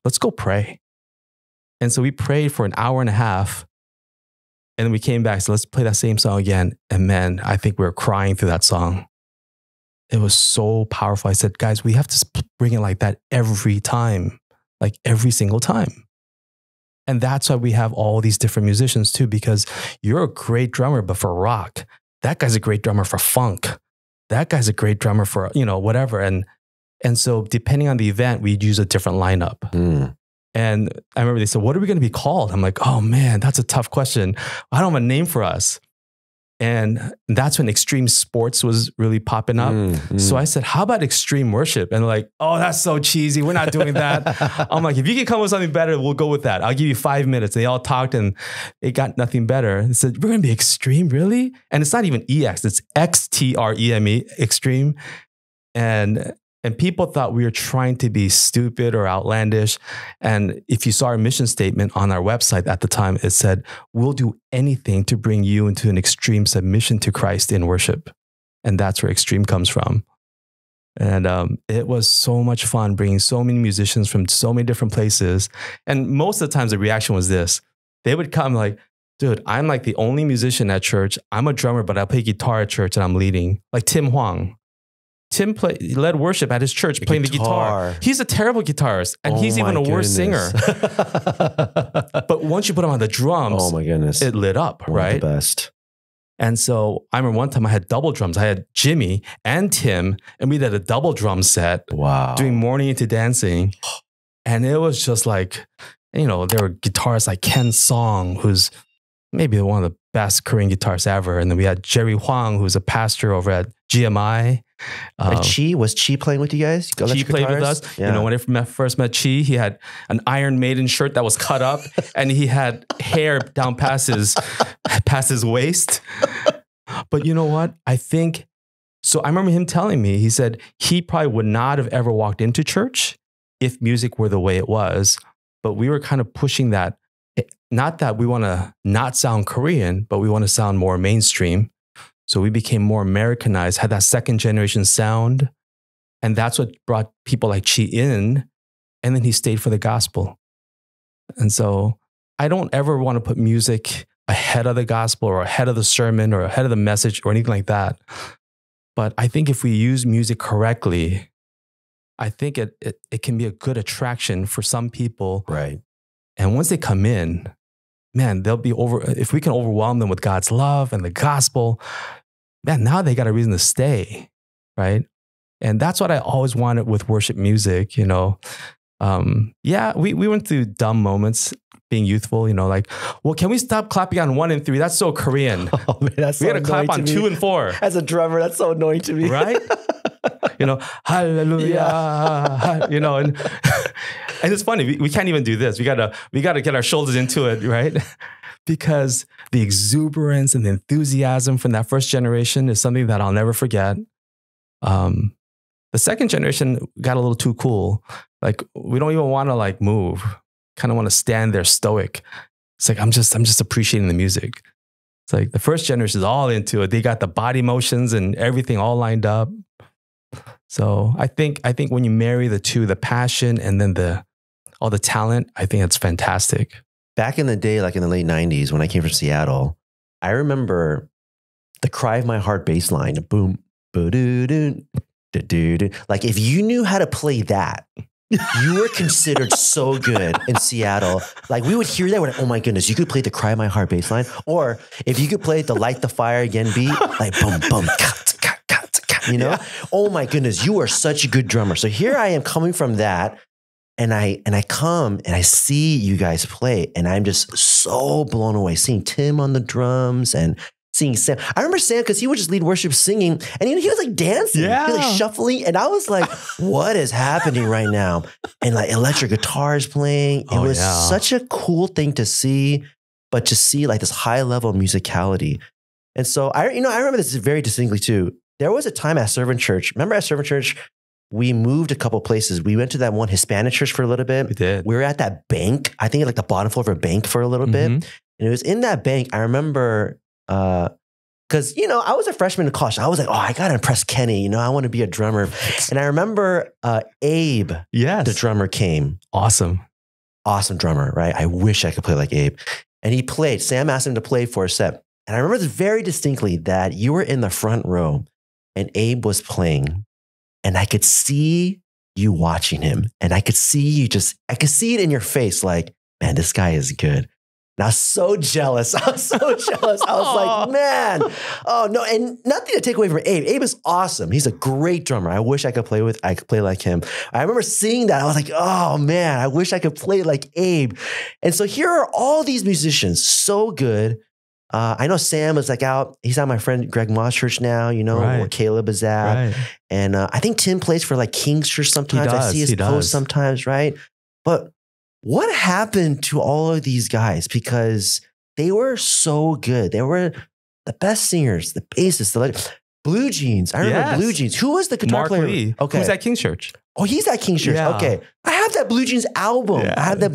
Let's go pray. And so we prayed for an hour and a half. And then we came back. So let's play that same song again. And man, I think we were crying through that song. It was so powerful. I said, guys, we have to bring it like that every time, like every single time. And that's why we have all these different musicians too, because you're a great drummer, but for rock, that guy's a great drummer for funk. That guy's a great drummer for, whatever. And so depending on the event, we'd use a different lineup. Mm. And I remember they said, what are we going to be called? I'm like, oh man, that's a tough question. I don't have a name for us. And that's when extreme sports was really popping up. So I said, how about extreme worship? And like, oh, that's so cheesy. We're not doing that. I'm like, if you can come up with something better, we'll go with that. I'll give you 5 minutes. They all talked and it got nothing better. They said, we're going to be extreme, really? And it's not even EX, it's XTREME, extreme. And people thought we were trying to be stupid or outlandish. And if you saw our mission statement on our website at the time, it said, we'll do anything to bring you into an extreme submission to Christ in worship. And that's where extreme comes from. And it was so much fun bringing so many musicians from so many different places. And most of the times the reaction was this. They would come like, dude, I'm like the only musician at church. I'm a drummer, but I play guitar at church and I'm leading. Like Tim Huang. Tim led worship at his church playing the guitar. He's a terrible guitarist, and he's even a worse singer. But once you put him on the drums, oh my goodness, it lit up, right? The best. And so I remember one time I had double drums. I had Jimmy and Tim, and we did a double drum set. Wow. Doing Morning into Dancing. And it was just like, there were guitarists like Ken Song, who's maybe one of the best Korean guitarists ever. And then we had Jerry Huang, who's a pastor over at GMI. Was Chi playing with you guys? Chi played with us. Yeah. When I first met Chi, he had an Iron Maiden shirt that was cut up and he had hair down past his waist. But you know what? I remember him telling me, he said he probably would not have ever walked into church if music were the way it was. But we were kind of pushing that. Not that we want to not sound Korean, but we want to sound more mainstream. So we became more Americanized, had that second generation sound. And that's what brought people like Chi in. And then he stayed for the gospel. And so I don't ever want to put music ahead of the gospel or ahead of the sermon or ahead of the message or anything like that. But I think if we use music correctly, I think it can be a good attraction for some people. Right. And once they come in, man, they'll be if we can overwhelm them with God's love and the gospel, man, now they got a reason to stay, right? And that's what I always wanted with worship music, we went through dumb moments being youthful, like, well, can we stop clapping on 1 and 3? That's so Korean. Oh, man, that's so we got to clap on 2 and 4. As a drummer, that's so annoying to me. Right? Hallelujah. Yeah. And it's funny, we can't even do this. We gotta get our shoulders into it, right? Because the exuberance and the enthusiasm from that first generation is something that I'll never forget. The second generation got a little too cool. Like, we don't even want to move. Kind of want to stand there stoic. It's like, I'm just appreciating the music. It's like the first generation is all into it. They got the body motions and everything all lined up. So I think when you marry the two, the passion and then all the talent, I think it's fantastic. Back in the day, like in the late 90s, when I came from Seattle, I remember the Cry of My Heart bass line, boom, boo-doo-doo, do-do-do. Like if you knew how to play that, You were considered so good in Seattle. Like we would hear that, we're like, oh my goodness, you could play the Cry My Heart bass line. Or if you could play the Light the Fire Again beat, like boom, boom, you know? Yeah. Oh my goodness, you are such a good drummer. So here I am coming from that. And I come and I see you guys play, and I'm just so blown away seeing Tim on the drums and seeing Sam. I remember Sam because he would just lead worship singing, and he was like dancing, he was like shuffling, and I was like, "What is happening right now?" And like electric guitars playing. It was such a cool thing to see, but to see like this high level of musicality. And so I remember this very distinctly too. There was a time at Servant Church. Remember at Servant Church? We moved a couple places. We went to that one Hispanic church for a little bit. We did. We were at that bank. I think like the bottom floor of a bank for a little bit. And it was in that bank. I remember, because, I was a freshman in college. I was like, oh, I got to impress Kenny. I want to be a drummer. And I remember Abe, the drummer, came. Awesome drummer, right? I wish I could play like Abe. And he played. Sam asked him to play for a set. And I remember this very distinctly that you were in the front row and Abe was playing. And I could see you watching him. And I could see I could see it in your face like, man, this guy is good. And I was so jealous. I was like, man, oh no. And nothing to take away from Abe. Abe is awesome. He's a great drummer. I wish I could play like him. I remember seeing that. I was like, oh man, I wish I could play like Abe. And so here are all these musicians, so good. I know Sam is like out. He's at my friend Greg Moss Church now, where Caleb is at. Right. And I think Tim plays for like King's Church sometimes. I see his posts sometimes, right? But what happened to all of these guys? Because they were so good. They were the best singers, the bassists, Blue Jeans. I remember Blue Jeans. Who was the guitar Mark player? Lee. Okay. Who's at King's Church? Oh, he's at King's Church. Yeah. Okay. I have that Blue Jeans album. Yeah. They're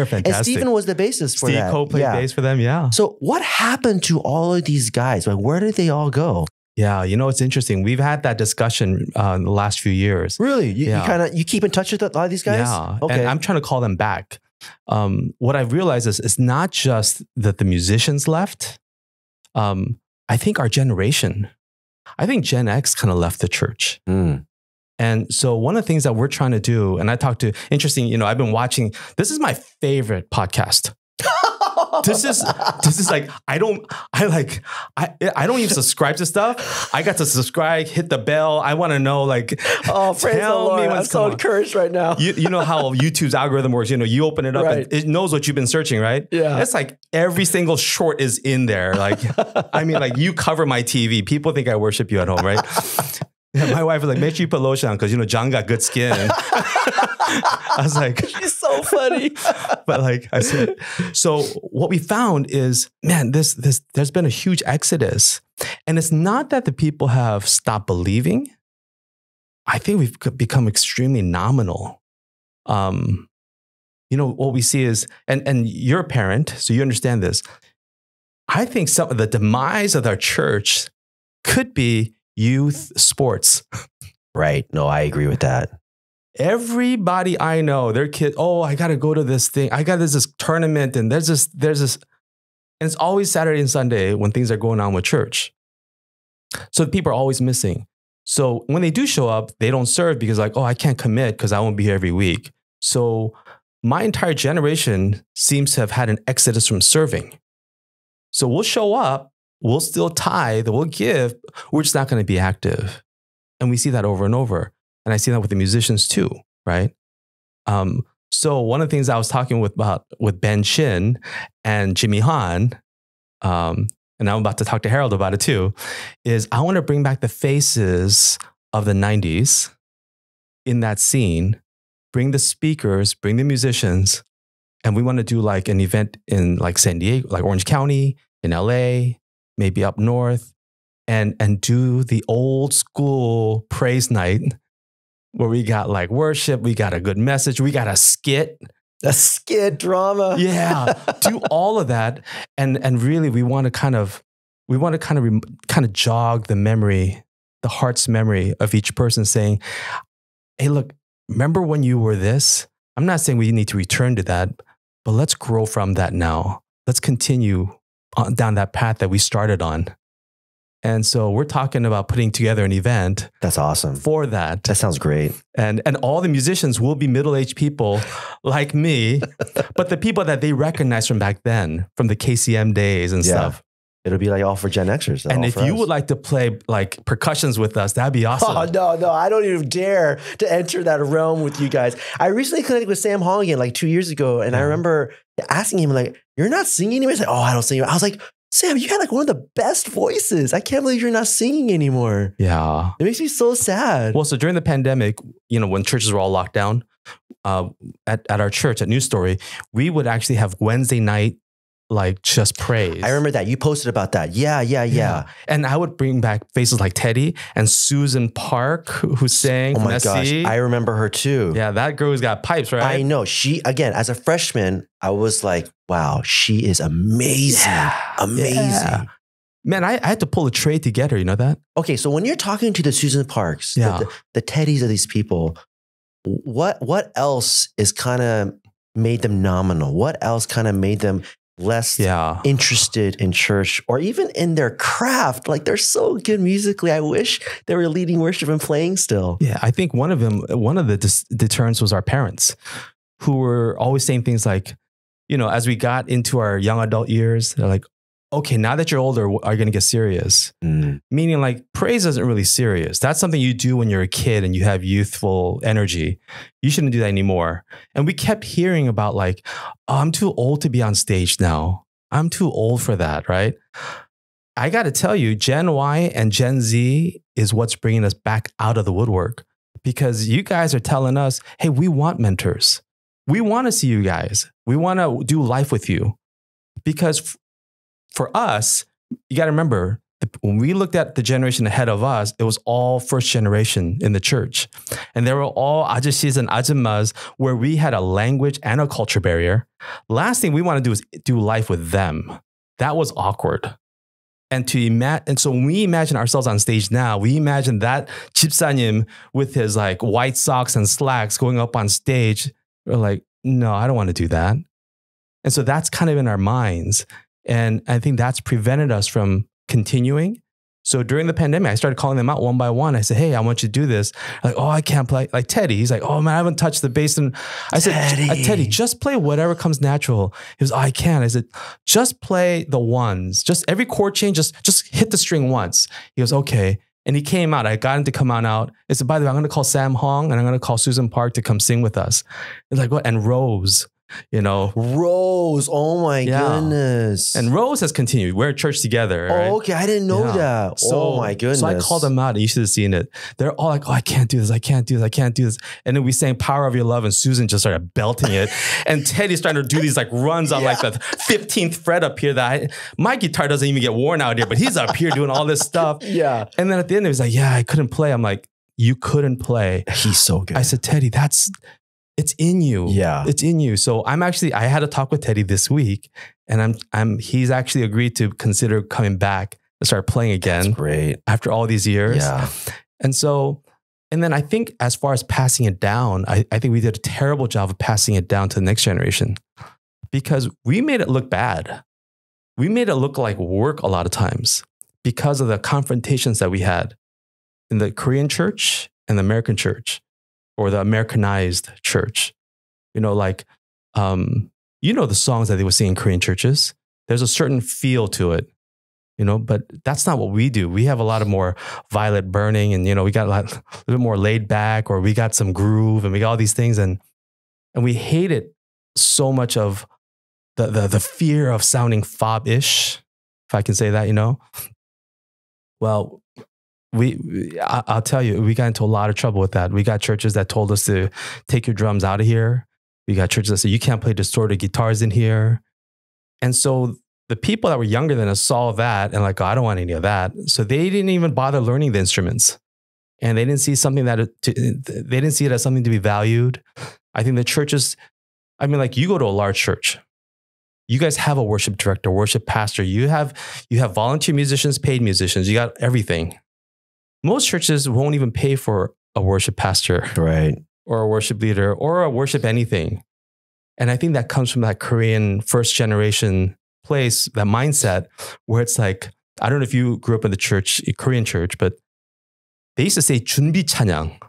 fantastic. And Stephen was the bassist for that. Steve Cole played bass for them, yeah. So what happened to all of these guys? Like, where did they all go? Yeah, it's interesting. We've had that discussion in the last few years. Really? You keep in touch with a lot of these guys? Yeah. Okay. And I'm trying to call them back. What I've realized is it's not just that the musicians left. I think our generation, I think Gen X kind of left the church. And so one of the things that we're trying to do, and I talked to, I've been watching, this is my favorite podcast. This is like, I don't even subscribe to stuff. I got to subscribe, hit the bell. I want to know, like, oh, praise the Lord. I'm so encouraged right now. You know how YouTube's algorithm works. You open it up and it knows what you've been searching, right? Yeah. It's like every single short is in there. Like, I mean, like you cover my TV. People think I worship you at home, right? Yeah, my wife was like, make sure you put lotion on because, John got good skin. I was like, she's so funny. But like I said, so what we found is, man, there's been a huge exodus. And it's not that the people have stopped believing. I think we've become extremely nominal. What we see is, and you're a parent, so you understand this. I think some of the demise of our church could be youth sports. Right. No, I agree with that. Everybody I know, their kid, oh, I got to go to this thing. There's this tournament and there's this, and it's always Saturday and Sunday when things are going on with church. So people are always missing. So when they do show up, they don't serve because like, oh, I can't commit because I won't be here every week. So my entire generation seems to have had an exodus from serving. So we'll show up, we'll still tithe, we'll give, we're just not going to be active. And we see that over and over. And I see that with the musicians too, right? So one of the things I was talking with Ben Shin and Jimmy Han, and I'm about to talk to Harold about it too, is I want to bring back the faces of the 90s in that scene, bring the speakers, bring the musicians, and we want to do like an event in like San Diego, like Orange County, in LA, maybe up north, and do the old school praise night where we got like worship, we got a good message, we got a skit drama. Yeah, do all of that, and really we want to kind of jog the memory, the heart's memory of each person, saying, "Hey, look, remember when you were this?" I'm not saying we need to return to that, but let's grow from that now. Let's continue down that path that we started on. And so we're talking about putting together an event. That's awesome. For that. That sounds great. And all the musicians will be middle-aged people like me, but the people that they recognize from back then, from the KCM days and stuff. It'll be like all for Gen Xers. And if you would like to play like percussions with us, that'd be awesome. Oh, no, I don't even dare to enter that realm with you guys. I recently connected with Sam Hong again like 2 years ago. And I remember asking him like, you're not singing anymore? He's like, oh, I don't sing. I was like, Sam, you had like one of the best voices. I can't believe you're not singing anymore. Yeah. It makes me so sad. Well, so during the pandemic, you know, when churches were all locked down, at our church, at NewStory, we would actually have Wednesday night, like just praise. I remember that. You posted about that. Yeah. And I would bring back faces like Teddy and Susan Park, who sang. Oh my gosh. I remember her too. Yeah, that girl's got pipes, right? I know. She, again, as a freshman, I was like, wow, she is amazing. Amazing. Yeah. Man, I had to pull a trade to get her. You know that? Okay, so when you're talking to the Susan Parks, the Teddys of these people, what else is kind of made them nominal? What else kind of made them less interested in church or even in their craft? Like they're so good musically. I wish they were leading worship and playing still. Yeah, I think one of the deterrents was our parents, who were always saying things like, you know, as we got into our young adult years, they're like, okay, now that you're older, are you going to get serious? Meaning like praise isn't really serious. That's something you do when you're a kid and you have youthful energy. You shouldn't do that anymore. And we kept hearing about like, oh, I'm too old to be on stage now. I'm too old for that, right? I got to tell you, Gen Y and Gen Z is what's bringing us back out of the woodwork, because you guys are telling us, hey, we want mentors. We want to see you guys. We want to do life with you. Because for us, you got to remember, when we looked at the generation ahead of us, it was all first generation in the church. And they were all ajashis and ajamas, where we had a language and a culture barrier. Last thing we want to do is do life with them. That was awkward. And so when we imagine ourselves on stage now, we imagine that Chipsanim with his like white socks and slacks going up on stage. We're like, no, I don't want to do that. And so that's kind of in our minds. And I think that's prevented us from continuing. So during the pandemic, I started calling them out one by one. I said, hey, I want you to do this. Like, oh, I can't play. Like Teddy, he's like, oh man, I haven't touched the bass. And I said, Teddy, just play whatever comes natural. He was, oh, I can't. I said, just play the ones. Just every chord change, just hit the string once. He goes, okay. And he came out. I got him to come on out. I said, by the way, I'm going to call Sam Hong and I'm going to call Susan Park to come sing with us. It's like, what? And Rose. You know, Rose. Oh my goodness. And Rose has continued. We're at church together. Right? Oh, okay. I didn't know that. Oh my goodness. So I called them out. You should have seen it. They're all like, oh, I can't do this. I can't do this. I can't do this. And then we sang Power of Your Love and Susan just started belting it. And Teddy's trying to do these like runs on like the 15th fret up here that my guitar doesn't even get worn out here, but he's up here doing all this stuff. Yeah. And then at the end, he was like, yeah, I couldn't play. I'm like, you couldn't play. He's so good. I said, Teddy, it's in you. Yeah. It's in you. So I had a talk with Teddy this week, and he's actually agreed to consider coming back to start playing again. That's great. After all these years. Yeah. And then I think as far as passing it down, I think we did a terrible job of passing it down to the next generation, because we made it look bad. We made it look like work a lot of times because of the confrontations that we had in the Korean church and the American church, or the Americanized church. You know, like, you know, the songs that they would sing in Korean churches, there's a certain feel to it, you know, but that's not what we do. We have a lot of more violet burning, and, you know, we got a little bit more laid back, or we got some groove, and we got all these things. And we hated so much of the fear of sounding fob-ish, if I can say that, you know. Well, I'll tell you, we got into a lot of trouble with that. We got churches that told us to take your drums out of here. We got churches that said, you can't play distorted guitars in here. And so the people that were younger than us saw that and like, oh, I don't want any of that. So they didn't even bother learning the instruments. And they didn't see they didn't see it as something to be valued. I think the churches, I mean, like, you go to a large church, you guys have a worship director, worship pastor. You have volunteer musicians, paid musicians. You got everything. Most churches won't even pay for a worship pastor, right, or a worship leader, or a worship anything. And I think that comes from that Korean first generation place, that mindset where it's like, I don't know if you grew up in the church, Korean church, but they used to say 준비 찬양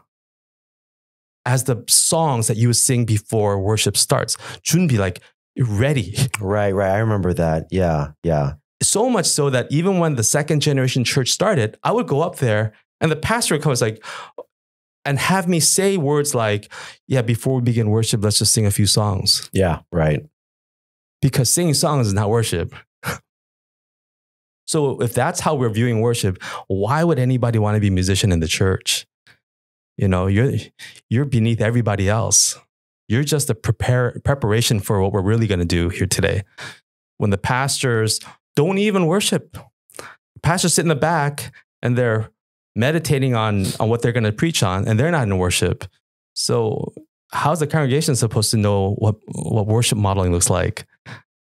as the songs that you would sing before worship starts. 준비, like ready. Right. I remember that. Yeah. So much so that even when the second generation church started, I would go up there and the pastor would come and have me say words like, yeah, before we begin worship, let's just sing a few songs. Yeah, right. Because singing songs is not worship. So if that's how we're viewing worship, why would anybody want to be a musician in the church? You're beneath everybody else. You're just a preparation for what we're really going to do here today. When the pastors don't even worship, pastors sit in the back and they're meditating on what they're going to preach on, and they're not in worship. So how's the congregation supposed to know what worship modeling looks like?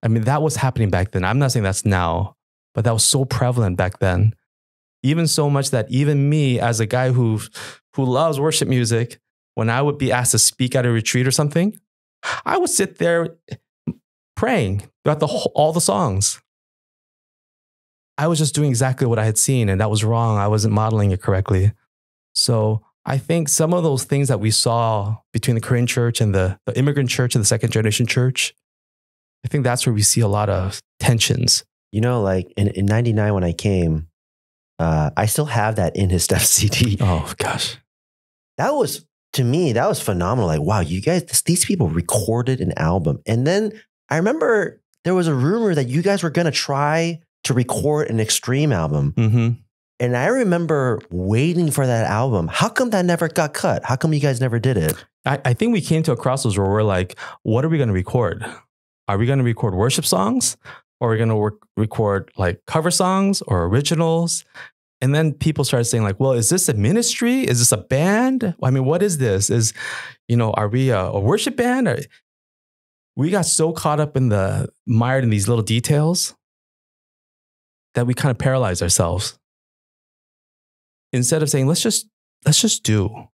I mean, that was happening back then. I'm not saying that's now, but that was so prevalent back then. Even so much that even me, as a guy who loves worship music, when I would be asked to speak at a retreat or something, I would sit there praying throughout all the songs. I was just doing exactly what I had seen, and that was wrong. I wasn't modeling it correctly. So I think some of those things that we saw between the Korean church and the immigrant church and the second generation church, I think that's where we see a lot of tensions. Like in 99 when I came, I still have that In His Steps CD. Oh, gosh. To me, that was phenomenal. Like, wow, you guys, these people recorded an album. And then I remember there was a rumor that you guys were going to try to record an Extreme album. Mm-hmm. And I remember waiting for that album. How come that never got cut? How come you guys never did it? I think we came to a crossroads where we're like, what are we going to record? Are we going to record worship songs? Or are we going to record like cover songs or originals? And then people started saying like, well, is this a ministry? Is this a band? I mean, what is this? Are we a worship band? We got so caught up mired in these little details that we kind of paralyzed ourselves. Instead of saying, let's just do.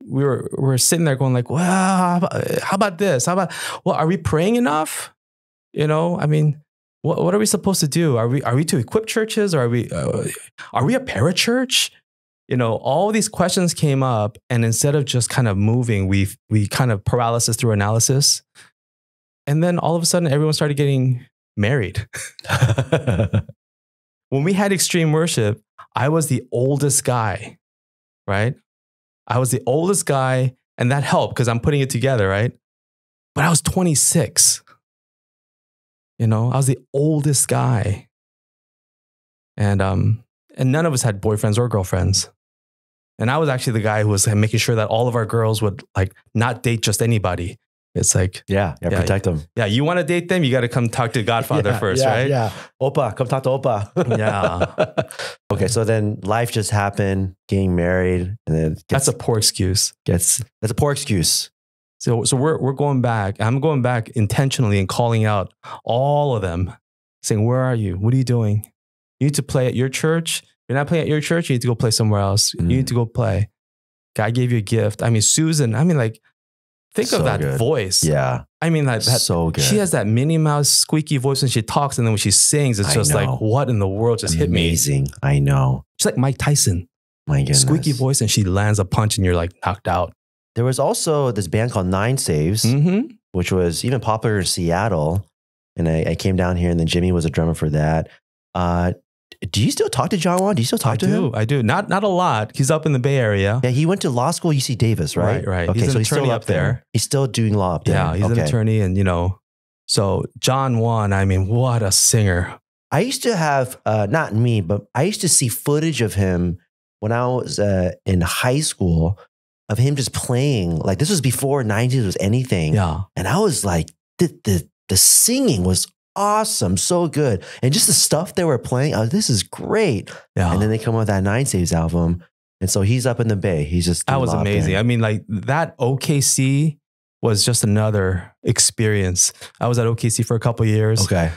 We're sitting there going like, well, how about this? Are we praying enough? I mean, what are we supposed to do? Are we to equip churches? Or are we a parachurch? All these questions came up, and instead of just kind of moving, we kind of paralysis through analysis. And then all of a sudden, everyone started getting married. When we had Extreme Worship, I was the oldest guy, right? I was the oldest guy, and that helped because I'm putting it together, right? But I was 26. I was the oldest guy. And none of us had boyfriends or girlfriends. And I was actually the guy who was making sure that all of our girls would like not date just anybody. It's like, yeah, protect them. Yeah, you want to date them, you got to come talk to Godfather first, right? Yeah, Oppa, come talk to Oppa. Yeah. Okay, so then life just happened, getting married, and then that's a poor excuse. That's a poor excuse. So we're going back. I'm going back intentionally and calling out all of them, saying, "Where are you? What are you doing? You need to play at your church. You're not playing at your church. You need to go play somewhere else. You need to go play. God gave you a gift." I mean, Susan. I mean, like. Think of that voice. Yeah. I mean, that's so good. She has that Minnie Mouse squeaky voice when she talks, and then when she sings, it's just like, what in the world just hit me? Amazing. I know. She's like Mike Tyson. My goodness. Squeaky voice, and she lands a punch, and you're like knocked out. There was also this band called Nine Saves, which was even popular in Seattle. And I came down here, and then Jimmy was a drummer for that. Do you still talk to John Juan? Do you still talk to him? I do. Not a lot. He's up in the Bay Area. Yeah, he went to law school, UC Davis, right? Right. Okay, he's so an he's still up there. He's still doing law up there. Yeah, he's an attorney, and so John Juan, I mean, what a singer. I used to have, not me, but I used to see footage of him when I was in high school of him just playing. Like this was before 90s was anything. Yeah. And I was like, the singing was awesome, so good. And just the stuff they were playing, this is great. Yeah. And then they come out with that Nine Saves album. And so he's up in the Bay. He's just that was amazing. I mean, like that OKC was just another experience. I was at OKC for a couple of years. Okay.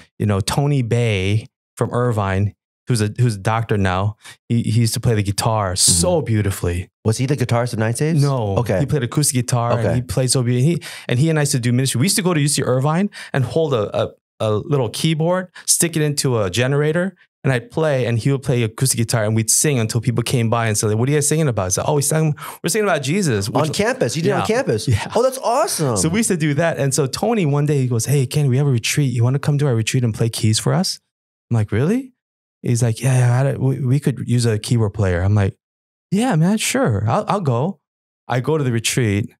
Tony Bay from Irvine, who's a doctor now, he used to play the guitar so beautifully. Was he the guitarist of Nine Saves? No. Okay. He played acoustic guitar and he played so beautifully. He and I used to do ministry. We used to go to UC Irvine and hold a little keyboard, stick it into a generator, and I'd play, and he would play acoustic guitar, and we'd sing until people came by and said, like, "What are you guys singing about?" I said, "Oh, we're singing about Jesus." On campus. You did it on campus? Yeah. Oh, that's awesome. So we used to do that. And so Tony one day, he goes, "Hey, Ken, we have a retreat. You want to come to our retreat and play keys for us?" I'm like, "Really?" He's like, "Yeah, we could use a keyboard player." I'm like, "Yeah, man, sure. I'll go." I go to the retreat.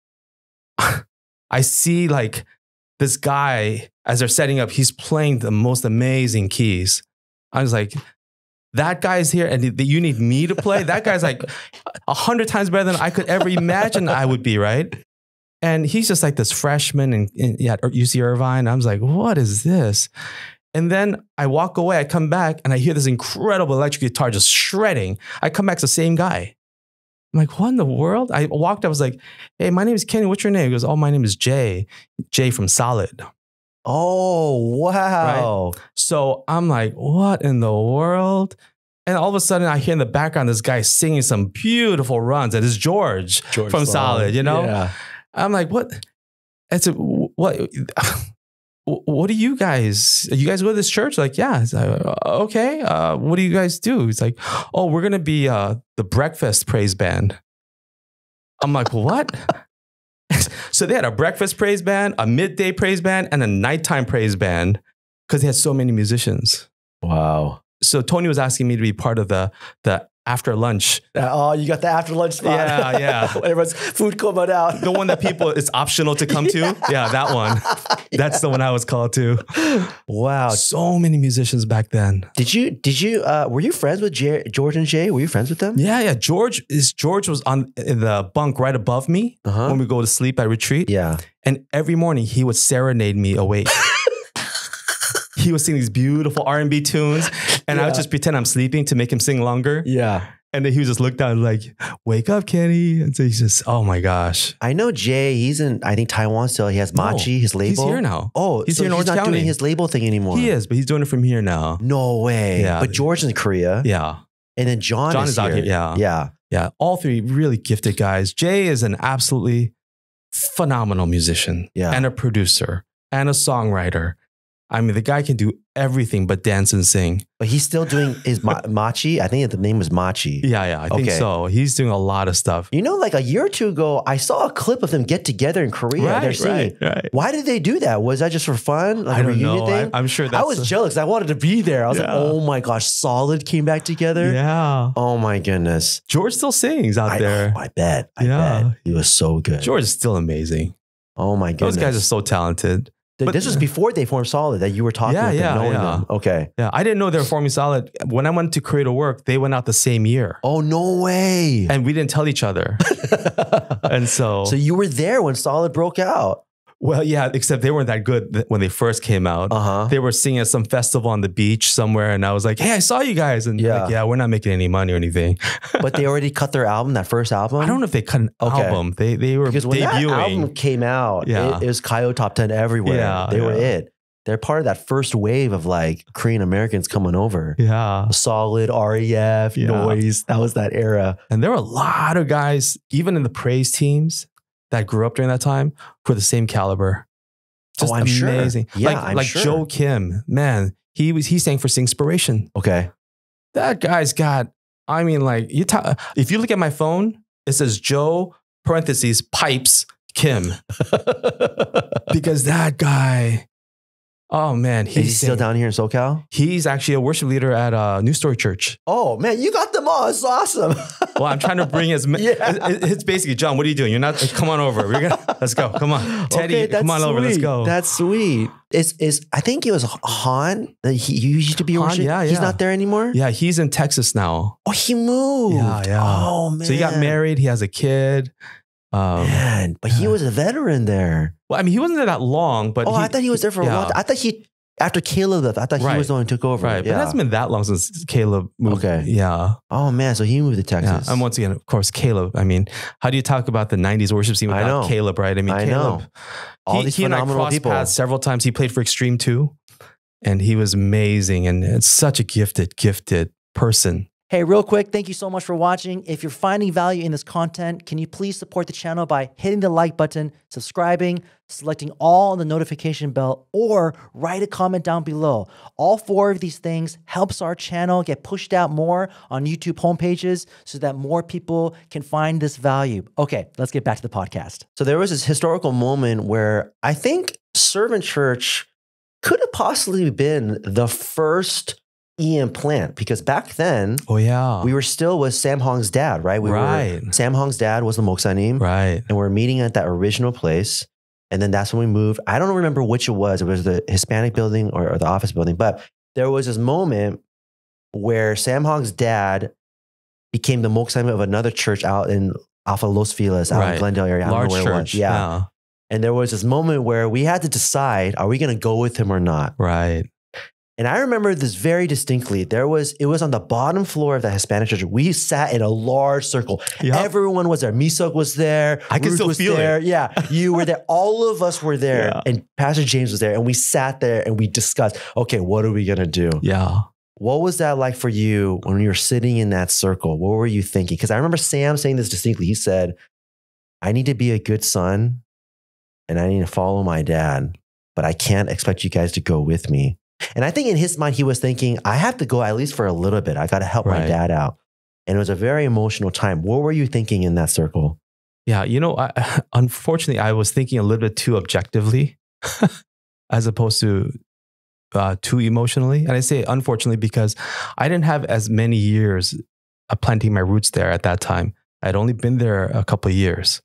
I see like this guy, as they're setting up, he's playing the most amazing keys. I was like, that guy's here and you need me to play? That guy's like 100 times better than I could ever imagine I would be, right? And he's just like this freshman at UC Irvine. I was like, what is this? And then I walk away, I come back and I hear this incredible electric guitar just shredding. I come back, it's the same guy. I'm like, what in the world? I walked up, I was like, "Hey, my name is Kenny. What's your name?" He goes, "Oh, my name is Jay. Jay from Solid." Oh, wow. Right? So I'm like, what in the world? And all of a sudden I hear in the background this guy singing some beautiful runs. That is George from Solid, you know? Yeah. I'm like, what? I said, what do you guys go to this church? Like, yeah. Like, okay. What do you guys do? He's like, "Oh, we're going to be the breakfast praise band." I'm like, what? So they had a breakfast praise band, a midday praise band, and a nighttime praise band because they had so many musicians. Wow. So Tony was asking me to be part of the after lunch. Oh, you got the after lunch spot. Yeah, yeah. Everyone's food coming out. The one that it's optional to come to. Yeah, that one. That's the one I was called to. Wow. So many musicians back then. Did you, were you friends with George and Jay? Were you friends with them? Yeah. George was in the bunk right above me when we go to sleep at retreat. Yeah. And every morning he would serenade me awake. He would sing these beautiful R&B tunes, and I would just pretend I'm sleeping to make him sing longer. Yeah. And then he would just look down like, "Wake up, Kenny." And so he's just, oh my gosh. I know Jay, he's in, I think, Taiwan still. He has Machi, his label. He's here now. Oh, he's here in Orange County. He's not doing his label thing anymore. He is, but he's doing it from here now. No way. Yeah. But George is in Korea. Yeah. And then John is out here. Yeah. Yeah. Yeah. All three really gifted guys. Jay is an absolutely phenomenal musician and a producer and a songwriter. I mean, the guy can do everything but dance and sing. But he's still doing his Machi. I think the name was Machi. Yeah, I think so. He's doing a lot of stuff. You know, like a year or two ago, I saw a clip of them get together in Korea. They're singing. Right. Why did they do that? Was that just for fun? Like I don't a reunion know. thing? I'm sure that's... I was jealous. I wanted to be there. I was like, oh my gosh, Solid came back together. Yeah. Oh my goodness. George still sings out there. I bet. I bet. He was so good. George is still amazing. Oh my goodness. Those guys are so talented. But this was before they formed Solid that you were talking with them, knowing them. Okay. Yeah, I didn't know they were forming Solid. When I went to Korea to work, they went out the same year. Oh, no way. And we didn't tell each other. And so... So you were there when Solid broke out. Well, yeah, except they weren't that good when they first came out. They were singing at some festival on the beach somewhere, and I was like, "Hey, I saw you guys." And like, yeah, we're not making any money or anything. But they already cut their album, that first album? I don't know if they cut an album. They were because when debuting. That album came out, it was Kayo Top 10 everywhere. Yeah, they were it. They're part of that first wave of like Korean Americans coming over. Yeah. Solid, REF, Noise. That was that era. And there were a lot of guys, even in the praise teams, that grew up during that time for the same caliber. Just I'm amazing. Sure. Yeah, like sure. Joe Kim, man, he sang for Singspiration. Okay. That guy's got, I mean, like if you look at my phone, it says Joe parentheses pipes Kim. Because that guy, oh man, is he still down here in SoCal? He's actually a worship leader at NewStory Church. Oh man, you got them all. It's awesome. Well, I'm trying to bring it's basically, John, what are you doing? You're not, come on over. Let's go. Come on. Teddy, come on over. Let's go. That's sweet. I think it was Han. He used to be a worship. Yeah. He's not there anymore? Yeah, he's in Texas now. Oh, he moved. Yeah. Oh man. So he got married. He has a kid. Man, but he was a veteran there. Well, I mean, he wasn't there that long, but I thought he was there for a while. I thought after Caleb left, I thought he was the one who took over. Right, but it hasn't been that long since Caleb moved. Okay. Yeah. Oh man, so he moved to Texas. Yeah. And once again, of course, Caleb. I mean, how do you talk about the 90s worship scene without Caleb, right? I mean, Caleb. All these phenomenal people. Paths several times. He played for Extreme 2, and he was amazing. And it's such a gifted person. Hey, real quick, thank you so much for watching. If you're finding value in this content, can you please support the channel by hitting the like button, subscribing, selecting all on the notification bell, or write a comment down below. All 4 of these things helps our channel get pushed out more on YouTube homepages so that more people can find this value. Okay, let's get back to the podcast. So there was this historical moment where I think Servant Church could have possibly been the first EM plant, because back then, we were still with Sam Hong's dad, right? Sam Hong's dad was the Moksanim, right? And we're meeting at that original place. And then that's when we moved. I don't remember which it was. It was the Hispanic building or the office building. But there was this moment where Sam Hong's dad became the Moksanim of another church out in Alpha Los Feliz, out in Glendale area. I don't know where it was. Yeah. And there was this moment where we had to decide, are we going to go with him or not? Right. And I remember this very distinctly. It was on the bottom floor of the Hispanic church. We sat in a large circle. Yep. Everyone was there. Misok was there. I can still feel it. Yeah, you were there. All of us were there. And Pastor James was there. And we sat there and we discussed, okay, what are we going to do? Yeah. What was that like for you when you were sitting in that circle? What were you thinking? Because I remember Sam saying this distinctly. He said, I need to be a good son and I need to follow my dad, but I can't expect you guys to go with me. And I think in his mind, he was thinking, I have to go at least for a little bit. I got to help my dad out. And it was a very emotional time. What were you thinking in that circle? Yeah, unfortunately, I was thinking a little bit too objectively as opposed to too emotionally. And I say unfortunately because I didn't have as many years of planting my roots there at that time. I'd only been there a couple of years.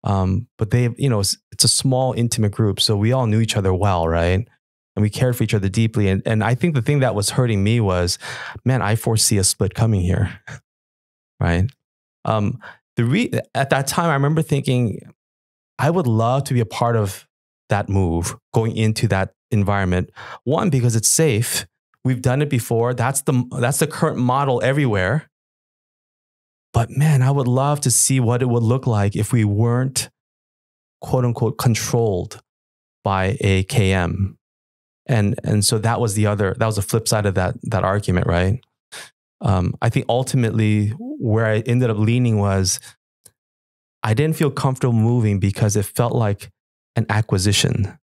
But it's a small, intimate group. So we all knew each other well, right? And we cared for each other deeply. And I think the thing that was hurting me was, man, I foresee a split coming here, right? At that time, I remember thinking, I would love to be a part of that move, going into that environment. One, because it's safe. We've done it before. That's the current model everywhere. But man, I would love to see what it would look like if we weren't, quote unquote, controlled by a KM. And so that was the flip side of that argument, right? I think ultimately where I ended up leaning was I didn't feel comfortable moving because it felt like an acquisition,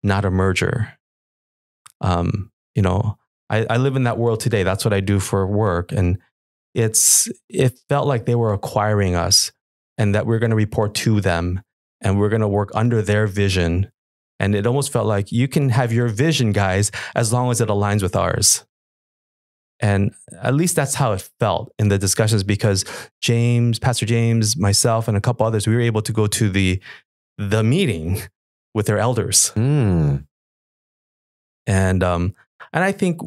not a merger. I live in that world today. That's what I do for work. And it felt like they were acquiring us and that we're going to report to them and we're going to work under their vision. And it almost felt like you can have your vision, guys, as long as it aligns with ours. And at least that's how it felt in the discussions because Pastor James, myself, and a couple others, we were able to go to the meeting with their elders. And I think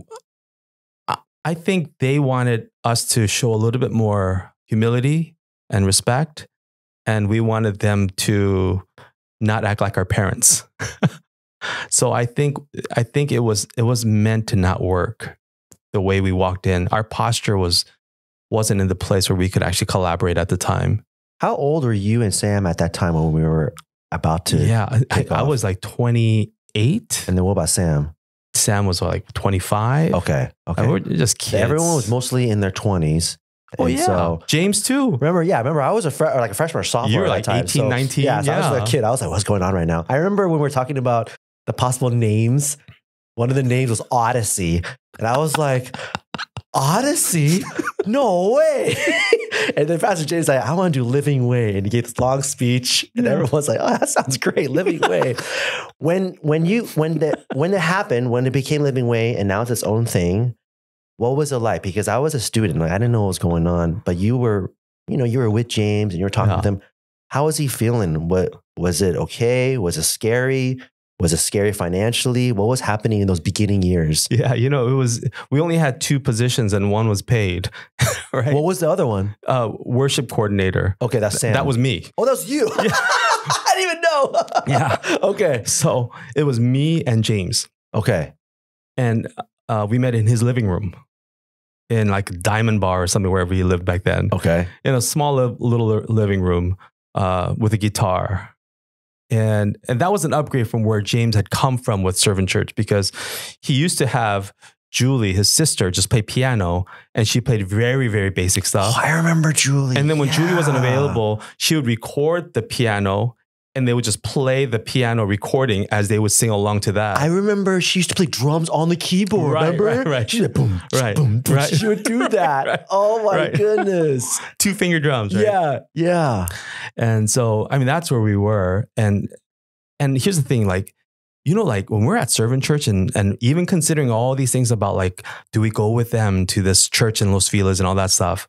they wanted us to show a little bit more humility and respect. And we wanted them to not act like our parents. So I think it was meant to not work the way we walked in. Our posture wasn't in the place where we could actually collaborate at the time. How old were you and Sam at that time when we were about to? Yeah, I was like 28. And then what about Sam? Sam was like 25. Okay. And we're just kids. Everyone was mostly in their 20s. Oh, yeah. So, James too. Remember I was a freshman or sophomore. You were like at that time. 18, 19. Yeah, so I was a kid. I was like, what's going on right now? I remember when we were talking about the possible names, one of the names was Odyssey. And I was like, Odyssey? No way. And then Pastor James was like, I want to do Living Way. And he gave this long speech. And everyone's like, oh, that sounds great. Living Way. When it happened, when it became Living Way and now it's its own thing, what was it like? Because I was a student, like I didn't know what was going on, but you were with James and you were talking with him. How was he feeling? Was it okay? Was it scary? Was it scary financially? What was happening in those beginning years? Yeah, we only had 2 positions and one was paid, right? What was the other one? Worship coordinator. Okay, that's Sam. That was me. Oh, that was you. Yeah. I didn't even know. Yeah. Okay. So it was me and James. Okay. And we met in his living room in like Diamond Bar or something, wherever he lived back then. Okay. In a small little living room with a guitar. And that was an upgrade from where James had come from with Servant Church because he used to have Julie, his sister, just played piano, and she played very, very basic stuff. Oh, I remember Julie. And then when Julie wasn't available, she would record the piano, and they would just play the piano recording as they would sing along to that. I remember she used to play drums on the keyboard. Remember? Right. She's like, boom, Right, boom, boom. right. She would do that. Right. Oh my Right. goodness. 2-finger drums, right? Yeah, yeah. And so, I mean, that's where we were. And here's the thing, like, you know, like when we're at Servant Church and even considering all these things about like, do we go with them to this church in Los Feliz and all that stuff?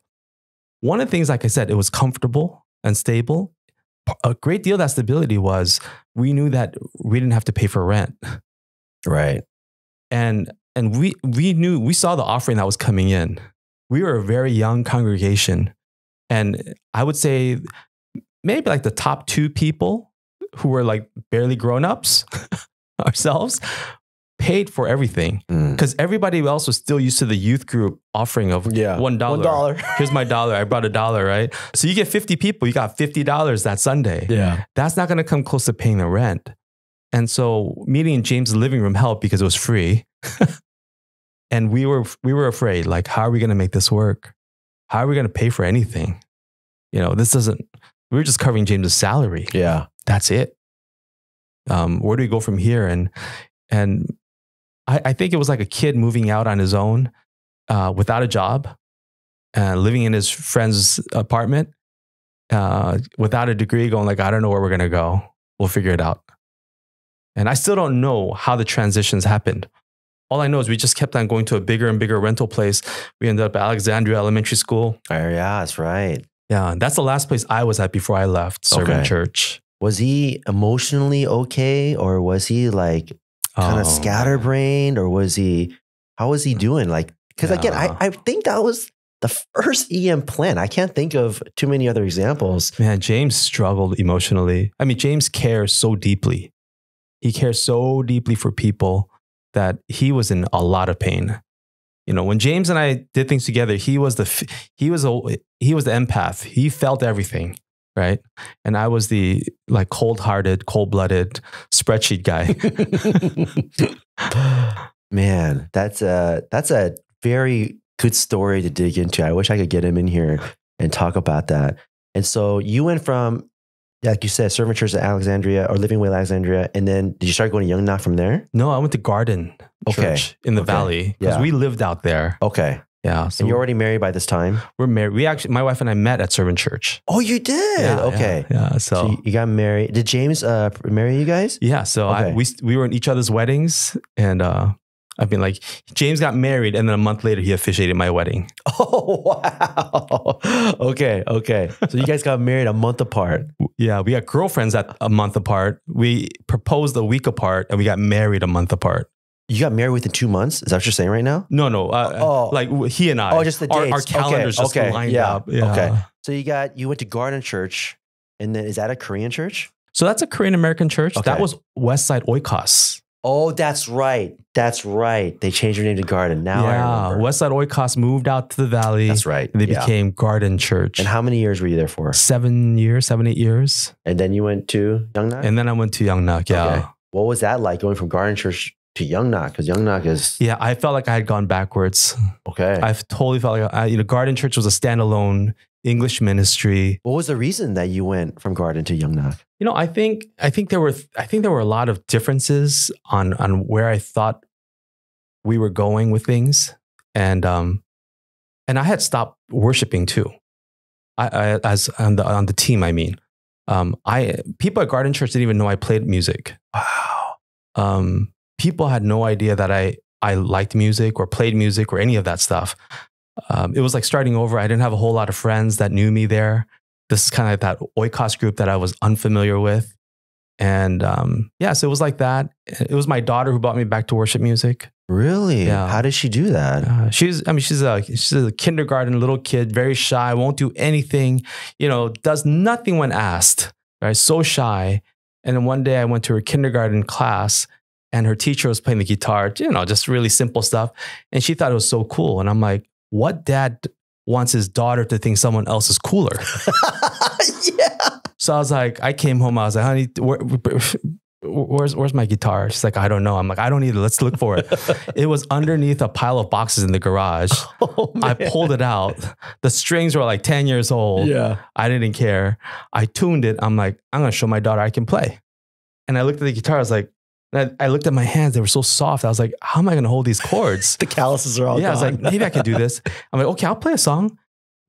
One of the things, like I said, it was comfortable and stable. A great deal of that stability was we knew that we didn't have to pay for rent. Right. And we saw the offering that was coming in. We were a very young congregation. And I would say maybe like the top 2 people who were like barely grown-ups ourselves paid for everything, because everybody else was still used to the youth group offering of $1. $1. Here's my $1. I brought $1, right? So you get 50 people, you got $50 that Sunday. Yeah. That's not going to come close to paying the rent. And so meeting in James' living room helped because it was free. And we were afraid, like, how are we going to make this work? How are we going to pay for anything? You know, we were just covering James' salary. Yeah. That's it. Where do we go from here? And I think it was like a kid moving out on his own without a job, living in his friend's apartment without a degree, going like, I don't know where we're going to go. We'll figure it out. And I still don't know how the transitions happened. All I know is we just kept on going to a bigger and bigger rental place. We ended up at Alexandria Elementary School. Oh, yeah, that's right. Yeah, that's the last place I was at before I left Servant Church. Was he emotionally okay, or was he like kind of scatterbrained, or how was he doing? Like, because again, I think that was the first EM plan. I can't think of too many other examples. Man, James struggled emotionally. I mean, James cares so deeply. He cares so deeply for people that he was in a lot of pain. You know, when James and I did things together, he was the empath. He felt everything, right? And I was the like cold-hearted, cold-blooded spreadsheet guy. Man, that's a very good story to dig into. I wish I could get him in here and talk about that. And so you went from, like you said, Servant Church at Alexandria, or Living Way Alexandria, and then did you start going to Young Knock from there? No, I went to Garden Church in the Valley because we lived out there. Okay. Yeah. So and you're already married by this time? We're married. My wife and I met at Servant Church. Oh, you did? Yeah, okay. Yeah. So you got married. Did James marry you guys? Yeah. So we were in each other's weddings, and I've been like, James got married, and then a month later he officiated my wedding. Oh, wow. Okay. So you guys got married a month apart. Yeah, we got girlfriends at a month apart. We proposed a week apart, and we got married a month apart. You got married within 2 months? Is that what you're saying right now? No. Like he and I. Oh, just the dates. Our calendars just lined up. Yeah. Okay. So you went to Garden Church, and then is that a Korean church? So that's a Korean American church. Okay. That was Westside Oikos. Oh, that's right. They changed their name to Garden. Now I remember. Westside Oikos moved out to the Valley. That's right. And they became Garden Church. And how many years were you there for? 7 years, 7-8 years. And then you went to Young Knock? And then I went to Young Knock, yeah. Okay. What was that like going from Garden Church to Young Knock? Because Young Knock is... Yeah, I felt like I had gone backwards. Okay. I totally felt like, Garden Church was a standalone English ministry. What was the reason that you went from Garden to Young Knock? I think there were a lot of differences on where I thought we were going with things, and I had stopped worshiping too. As on the team, I mean, people at Garden Church didn't even know I played music. Wow. People had no idea that I liked music or played music or any of that stuff. It was like starting over. I didn't have a whole lot of friends that knew me there. This is kind of like that Oikos group that I was unfamiliar with. And so it was like that. It was my daughter who brought me back to worship music. Really? Yeah. How did she do that? She's a kindergarten little kid, very shy, won't do anything, does nothing when asked, right? So shy. And then one day I went to her kindergarten class, and her teacher was playing the guitar, just really simple stuff. And she thought it was so cool. And I'm like, what dad wants his daughter to think someone else is cooler? Yeah. So I was like, I came home, I was like, honey, where's my guitar? She's like, I don't know. I'm like, I don't need it. Let's look for it. It was underneath a pile of boxes in the garage. Oh, I pulled it out. The strings were like 10 years old. Yeah. I didn't care. I tuned it. I'm like, I'm going to show my daughter I can play. And I looked at the guitar. I was like, I looked at my hands. They were so soft. I was like, how am I going to hold these chords? The calluses are all Yeah, gone. I was like, maybe I can do this. I'm like, okay, I'll play a song.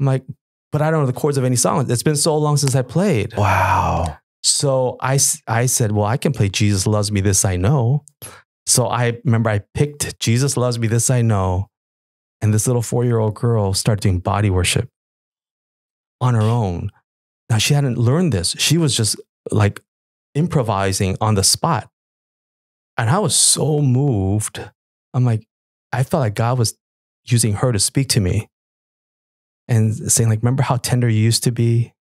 I'm like, but I don't know the chords of any song. It's been so long since I played. Wow. So I said, well, I can play Jesus Loves Me, This I Know. So I remember I picked Jesus Loves Me, This I Know. And this little 4-year-old girl started doing body worship on her own. Now, she hadn't learned this. She was just like improvising on the spot. And I was so moved. I'm like, I felt like God was using her to speak to me and saying like, remember how tender you used to be?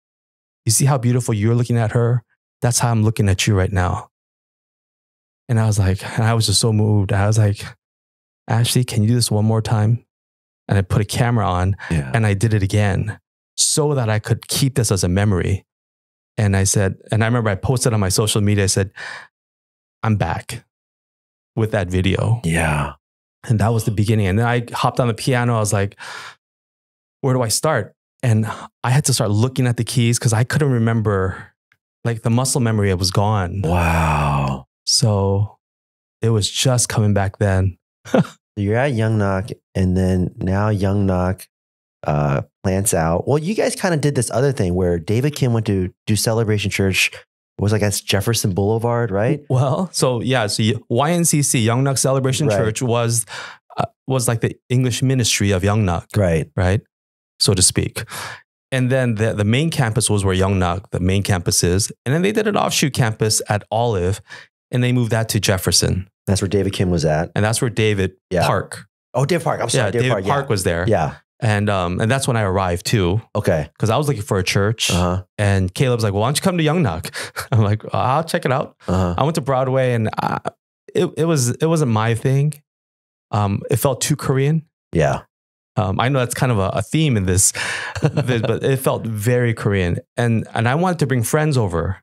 You see how beautiful you're looking at her? That's how I'm looking at you right now. And I was just so moved. I was like, Ashley, can you do this one more time? And I put a camera on and I did it again so that I could keep this as a memory. And I said, and I remember I posted on my social media, I said, I'm back with that video. Yeah. And that was the beginning. And then I hopped on the piano. I was like, where do I start? And I had to start looking at the keys because I couldn't remember, like the muscle memory, it was gone. Wow. So it was just coming back then. You're at Young Knock, and then now Young Knock plants out. Well, you guys kind of did this other thing where David Kim went to do Celebration Church. Was like at Jefferson Boulevard, right? Well, so YNCC, Young Knock Celebration Church, was like the English ministry of Young Knock, right, so to speak. And then the main campus was where Young Knock, the main campus is. And then they did an offshoot campus at Olive, and they moved that to Jefferson. That's where David Kim was at. And that's where David Park. Oh, David Park. I'm sorry. Yeah, David Park was there. Yeah. And that's when I arrived too. Okay. Because I was looking for a church. And Caleb's like, well, why don't you come to Young Knock? I'm like, I'll check it out. I went to Broadway, and it wasn't my thing. It felt too Korean. Yeah. I know that's kind of a theme in this, but it felt very Korean. And I wanted to bring friends over.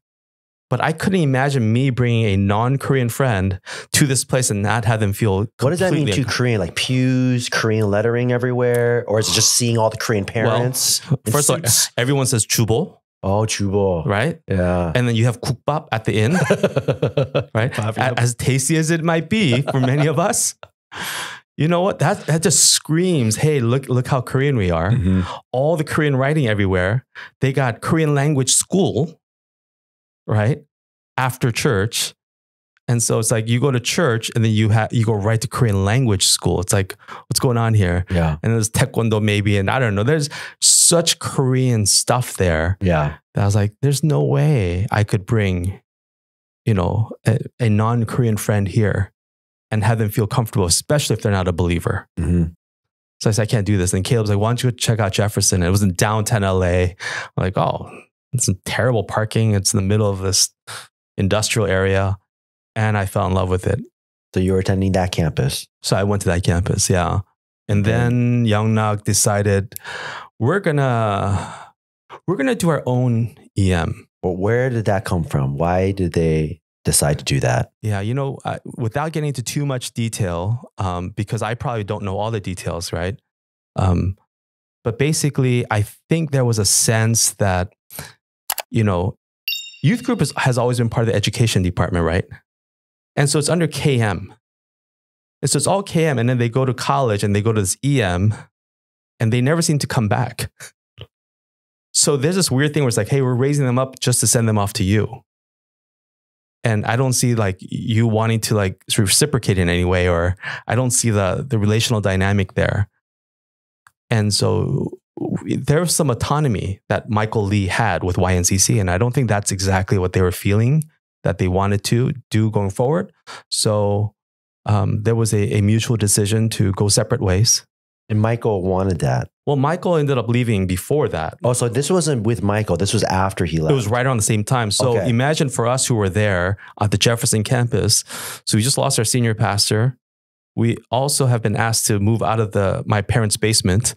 But I couldn't imagine me bringing a non-Korean friend to this place and not have them feel completely... What does that mean, too Korean? Like pews, Korean lettering everywhere? Or is it just seeing all the Korean parents? Well, first of all, everyone says chubo. Oh, chubo. Right? Yeah. And then you have kukbap at the end. Right? As tasty as it might be for many of us. You know what? That just screams, hey, look how Korean we are. All the Korean writing everywhere. They got Korean language school, right? After church. And so it's like you go to church and then you go right to Korean language school. It's like, what's going on here? Yeah. And there's taekwondo maybe. And I don't know. There's such Korean stuff there. Yeah. That I was like, there's no way I could bring, a non-Korean friend here and have them feel comfortable, especially if they're not a believer. So I said, I can't do this. And Caleb's like, why don't you check out Jefferson? It was in downtown LA. I'm like, oh, it's some terrible parking. It's in the middle of this industrial area. And I fell in love with it. So you were attending that campus. So I went to that campus, yeah. And then Young Knock decided we're gonna do our own EM. Well, where did that come from? Why did they decide to do that? Yeah, without getting into too much detail, because I probably don't know all the details, right? But basically, I think there was a sense that, youth group has always been part of the education department, right? And so it's under KM. And so it's all KM, and then they go to college and they go to this EM, and they never seem to come back. So there's this weird thing where it's like, hey, we're raising them up just to send them off to you. And I don't see like you wanting to like reciprocate in any way, or I don't see the relational dynamic there. And so there's some autonomy that Michael Lee had with YNCC. And I don't think that's exactly what they were feeling that they wanted to do going forward. So there was a mutual decision to go separate ways. And Michael wanted that. Well, Michael ended up leaving before that. Oh, so this wasn't with Michael. This was after he left. It was right around the same time. So imagine for us who were there at the Jefferson campus. So we just lost our senior pastor. We also have been asked to move out of my parents' basement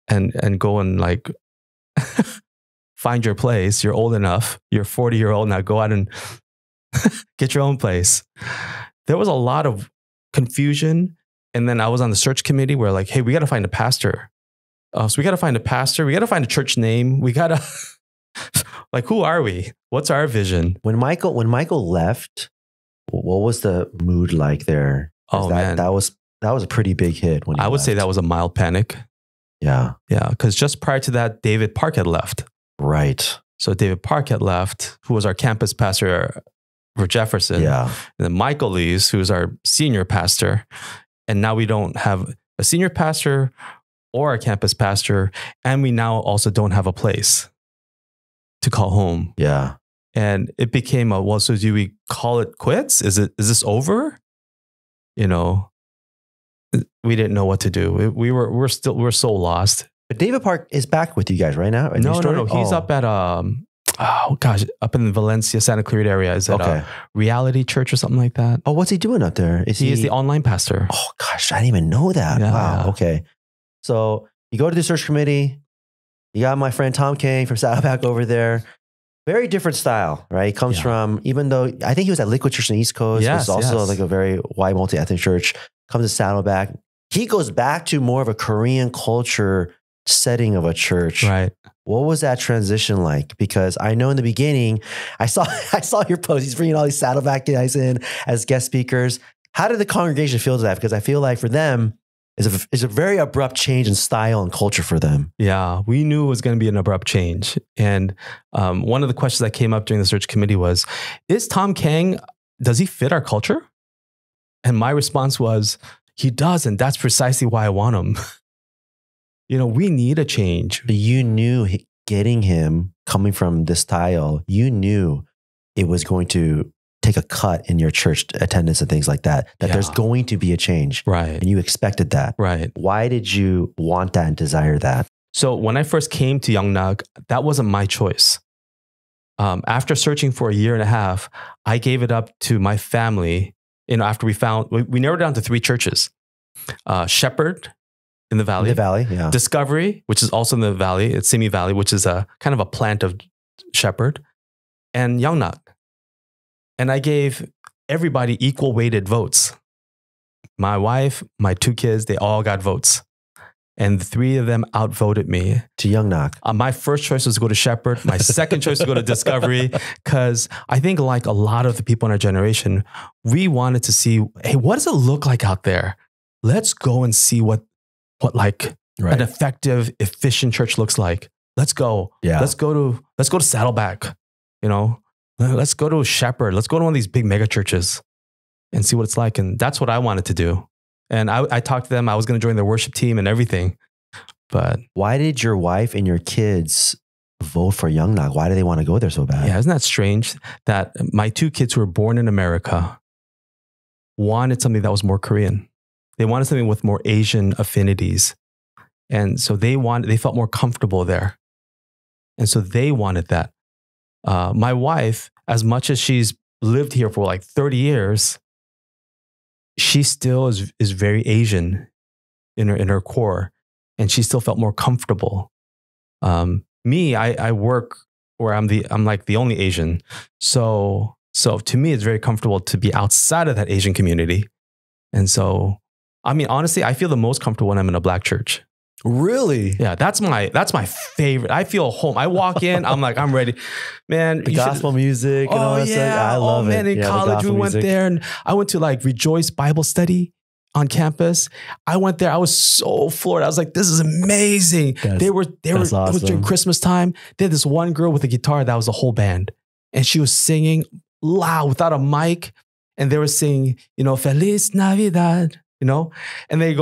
and go and like find your place. You're old enough. You're 40-year-old now. Go out and Get your own place. There was a lot of confusion. And then I was on the search committee where like, hey, we got to find a pastor. So we got to find a pastor. We got to find a church name. We got to like, who are we? What's our vision? When Michael left, what was the mood like there? Man, that was a pretty big hit. When I would say that was a mild panic. Yeah. Yeah. Because just prior to that, David Park had left. Right. So David Park had left, who was our campus pastor for Jefferson. Yeah. And then Michael leaves, who's our senior pastor. And now we don't have a senior pastor or a campus pastor. And we now also don't have a place to call home. Yeah. And it became so do we call it quits? Is this over? You know, we didn't know what to do. We're so lost. But David Park is back with you guys right now? No. He's up at up in the Valencia, Santa Clarita area. Is that a reality church or something like that? Oh, what's he doing up there? He is the online pastor. Oh gosh, I didn't even know that. Yeah, wow. yeah. Okay. So you go to the search committee. You got my friend Tom Kang from Saddleback over there. Very different style, right? He comes from, even though I think he was at Liquid Church in the East Coast, which is also like a very white multi-ethnic church, comes to Saddleback. He goes back to more of a Korean culture setting of a church. Right. What was that transition like? Because I know in the beginning, I saw your post. He's bringing all these Saddleback guys in as guest speakers. How did the congregation feel to that? Because I feel like for them, it's a very abrupt change in style and culture for them. Yeah, we knew it was going to be an abrupt change. And one of the questions that came up during the search committee was, is Tom Kang, does he fit our culture? And my response was, he does. And that's precisely why I want him. You know, we need a change. But you knew getting him coming from this style, you knew it was going to take a cut in your church attendance and things like that, there's going to be a change. Right. And you expected that. Right. Why did you want that and desire that? So when I first came to Yongnag, that wasn't my choice. After searching for a year and a half, I gave it up to my family. You know, after we narrowed down to 3 churches. Shepherd in the valley. In the valley, yeah. Discovery, which is also in the valley. It's Simi Valley, which is a kind of a plant of Shepherd. And Yongnag. And I gave everybody equal weighted votes. My wife, my 2 kids, they all got votes. And the 3 of them outvoted me. To Yongnag. My first choice was to go to Shepherd. My second choice was to go to Discovery. Because I think like a lot of the people in our generation, we wanted to see, hey, what does it look like out there? Let's go and see what like an effective, efficient church looks like. Let's go. Yeah. Let's go to Saddleback, you know. Let's go to Shepherd. Let's go to one of these big mega churches and see what it's like. And that's what I wanted to do. And I talked to them. I was going to join their worship team and everything. But why did your wife and your kids vote for Yongnag? Why do they want to go there so bad? Yeah, isn't that strange that my 2 kids who were born in America wanted something that was more Korean. They wanted something with more Asian affinities. And so they felt more comfortable there. And so they wanted that. My wife, as much as she's lived here for like 30 years, she still is very Asian in her core, and she still felt more comfortable. Me, I work where I'm like the only Asian, so to me it's very comfortable to be outside of that Asian community, and so I mean honestly, I feel the most comfortable when I'm in a Black church. Really? Yeah, that's my favorite. I feel home. I walk in, I'm like, I'm ready. Man, the gospel music and all that stuff. I love it. In college, we went there and I went to like Rejoice Bible Study on campus. I went there. I was so floored. I was like, this is amazing. They were awesome. It was during Christmas time. They had this one girl with a guitar that was a whole band. And she was singing loud without a mic. And they were singing, you know, Feliz Navidad. You know, and they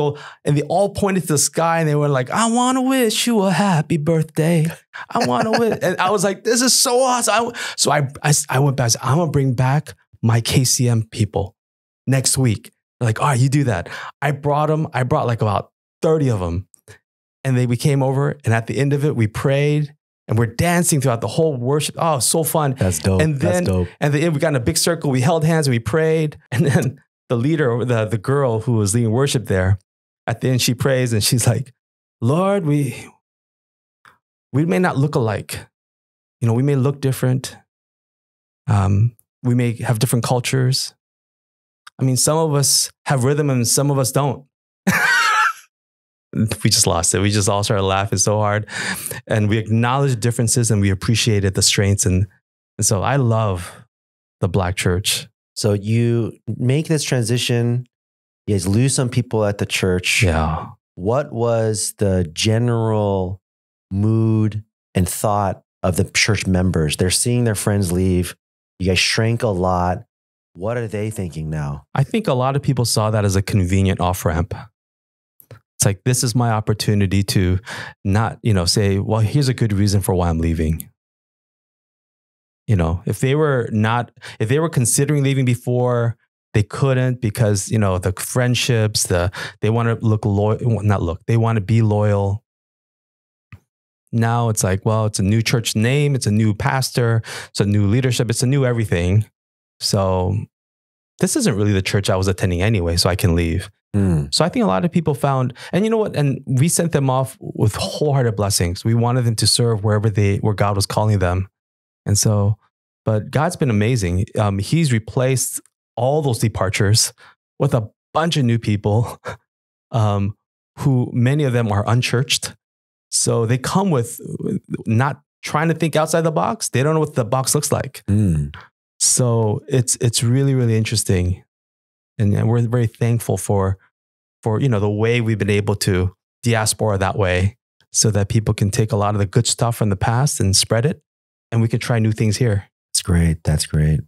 all pointed to the sky and they were like, I want to wish you a happy birthday. I want to wish. And I was like, this is so awesome. So I went back. I said, I'm going to bring back my KCM people next week. They're like, all right, you do that. I brought like about 30 of them. And we came over and at the end of it, we prayed and we're dancing throughout the whole worship. Oh, so fun. That's dope. And then, That's dope. And then we got in a big circle. We held hands and we prayed. And then the leader, the girl who was leading worship there, at the end she prays and she's like, Lord, we may not look alike. You know, we may look different. We may have different cultures. I mean, some of us have rhythm and some of us don't. We just lost it. We just all started laughing so hard. And we acknowledged differences and we appreciated the strengths. And so I love the Black church. So you make this transition. You guys lose some people at the church. Yeah. What was the general mood and thought of the church members? They're seeing their friends leave. You guys shrank a lot. What are they thinking now? I think a lot of people saw that as a convenient off-ramp. It's like, this is my opportunity to not, say, well, here's a good reason for why I'm leaving. If they were considering leaving before, they couldn't because, the friendships, they want to look loyal, they want to be loyal. Now it's like, well, it's a new church name. It's a new pastor. It's a new leadership. It's a new everything. So this isn't really the church I was attending anyway, so I can leave. So I think a lot of people found, and you know what? And we sent them off with wholehearted blessings. We wanted them to serve where God was calling them. And so, but God's been amazing. He's replaced all those departures with a bunch of new people who many of them are unchurched. So they come with not trying to think outside the box. They don't know what the box looks like. So it's really, really interesting. And we're very thankful for the way we've been able to diaspora that way so that people can take a lot of the good stuff from the past and spread it. And we can try new things here. That's great. That's great.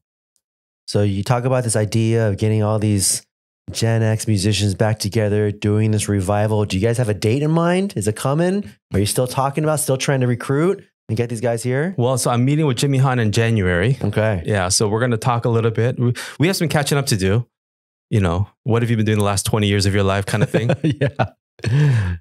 So you talk about this idea of getting all these Gen X musicians back together, doing this revival. Do you guys have a date in mind? Is it coming? Are you still trying to recruit and get these guys here? Well, so I'm meeting with Jimmy Ahn in January. Okay. Yeah. So we're going to talk a little bit. We have some catching up to do. What have you been doing the last 20 years of your life kind of thing? Yeah.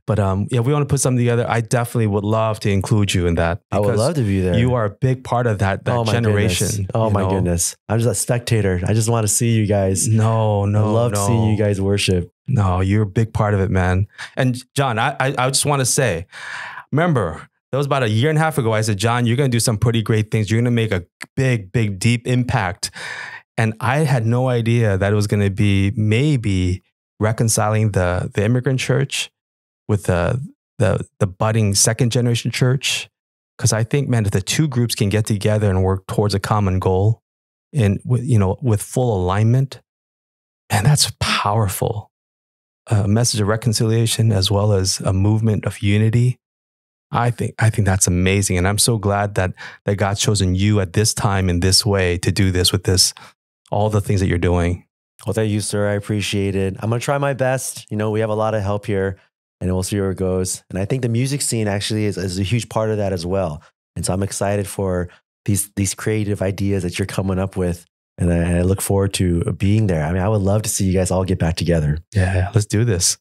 But we want to put something together. I definitely would love to include you in that. I would love to be there. You are a big part of that generation. Goodness. Oh my goodness. I'm just a spectator. I just want to see you guys. No. I love seeing you guys worship. No, you're a big part of it, man. And John, I just want to say, remember, that was about a year and a half ago. I said, John, you're going to do some pretty great things. You're going to make a big, big, deep impact. And I had no idea that it was going to be maybe reconciling the immigrant church with the budding second generation church. Because I think, man, if the two groups can get together and work towards a common goal and with full alignment, man, that's powerful. A message of reconciliation as well as a movement of unity. I think that's amazing. And I'm so glad that God's chosen you at this time in this way to do this with all the things that you're doing. Well, thank you, sir. I appreciate it. I'm going to try my best. We have a lot of help here and we'll see where it goes. And I think the music scene actually is a huge part of that as well. And so I'm excited for these creative ideas that you're coming up with. And I look forward to being there. I mean, I would love to see you guys all get back together. Yeah, let's do this.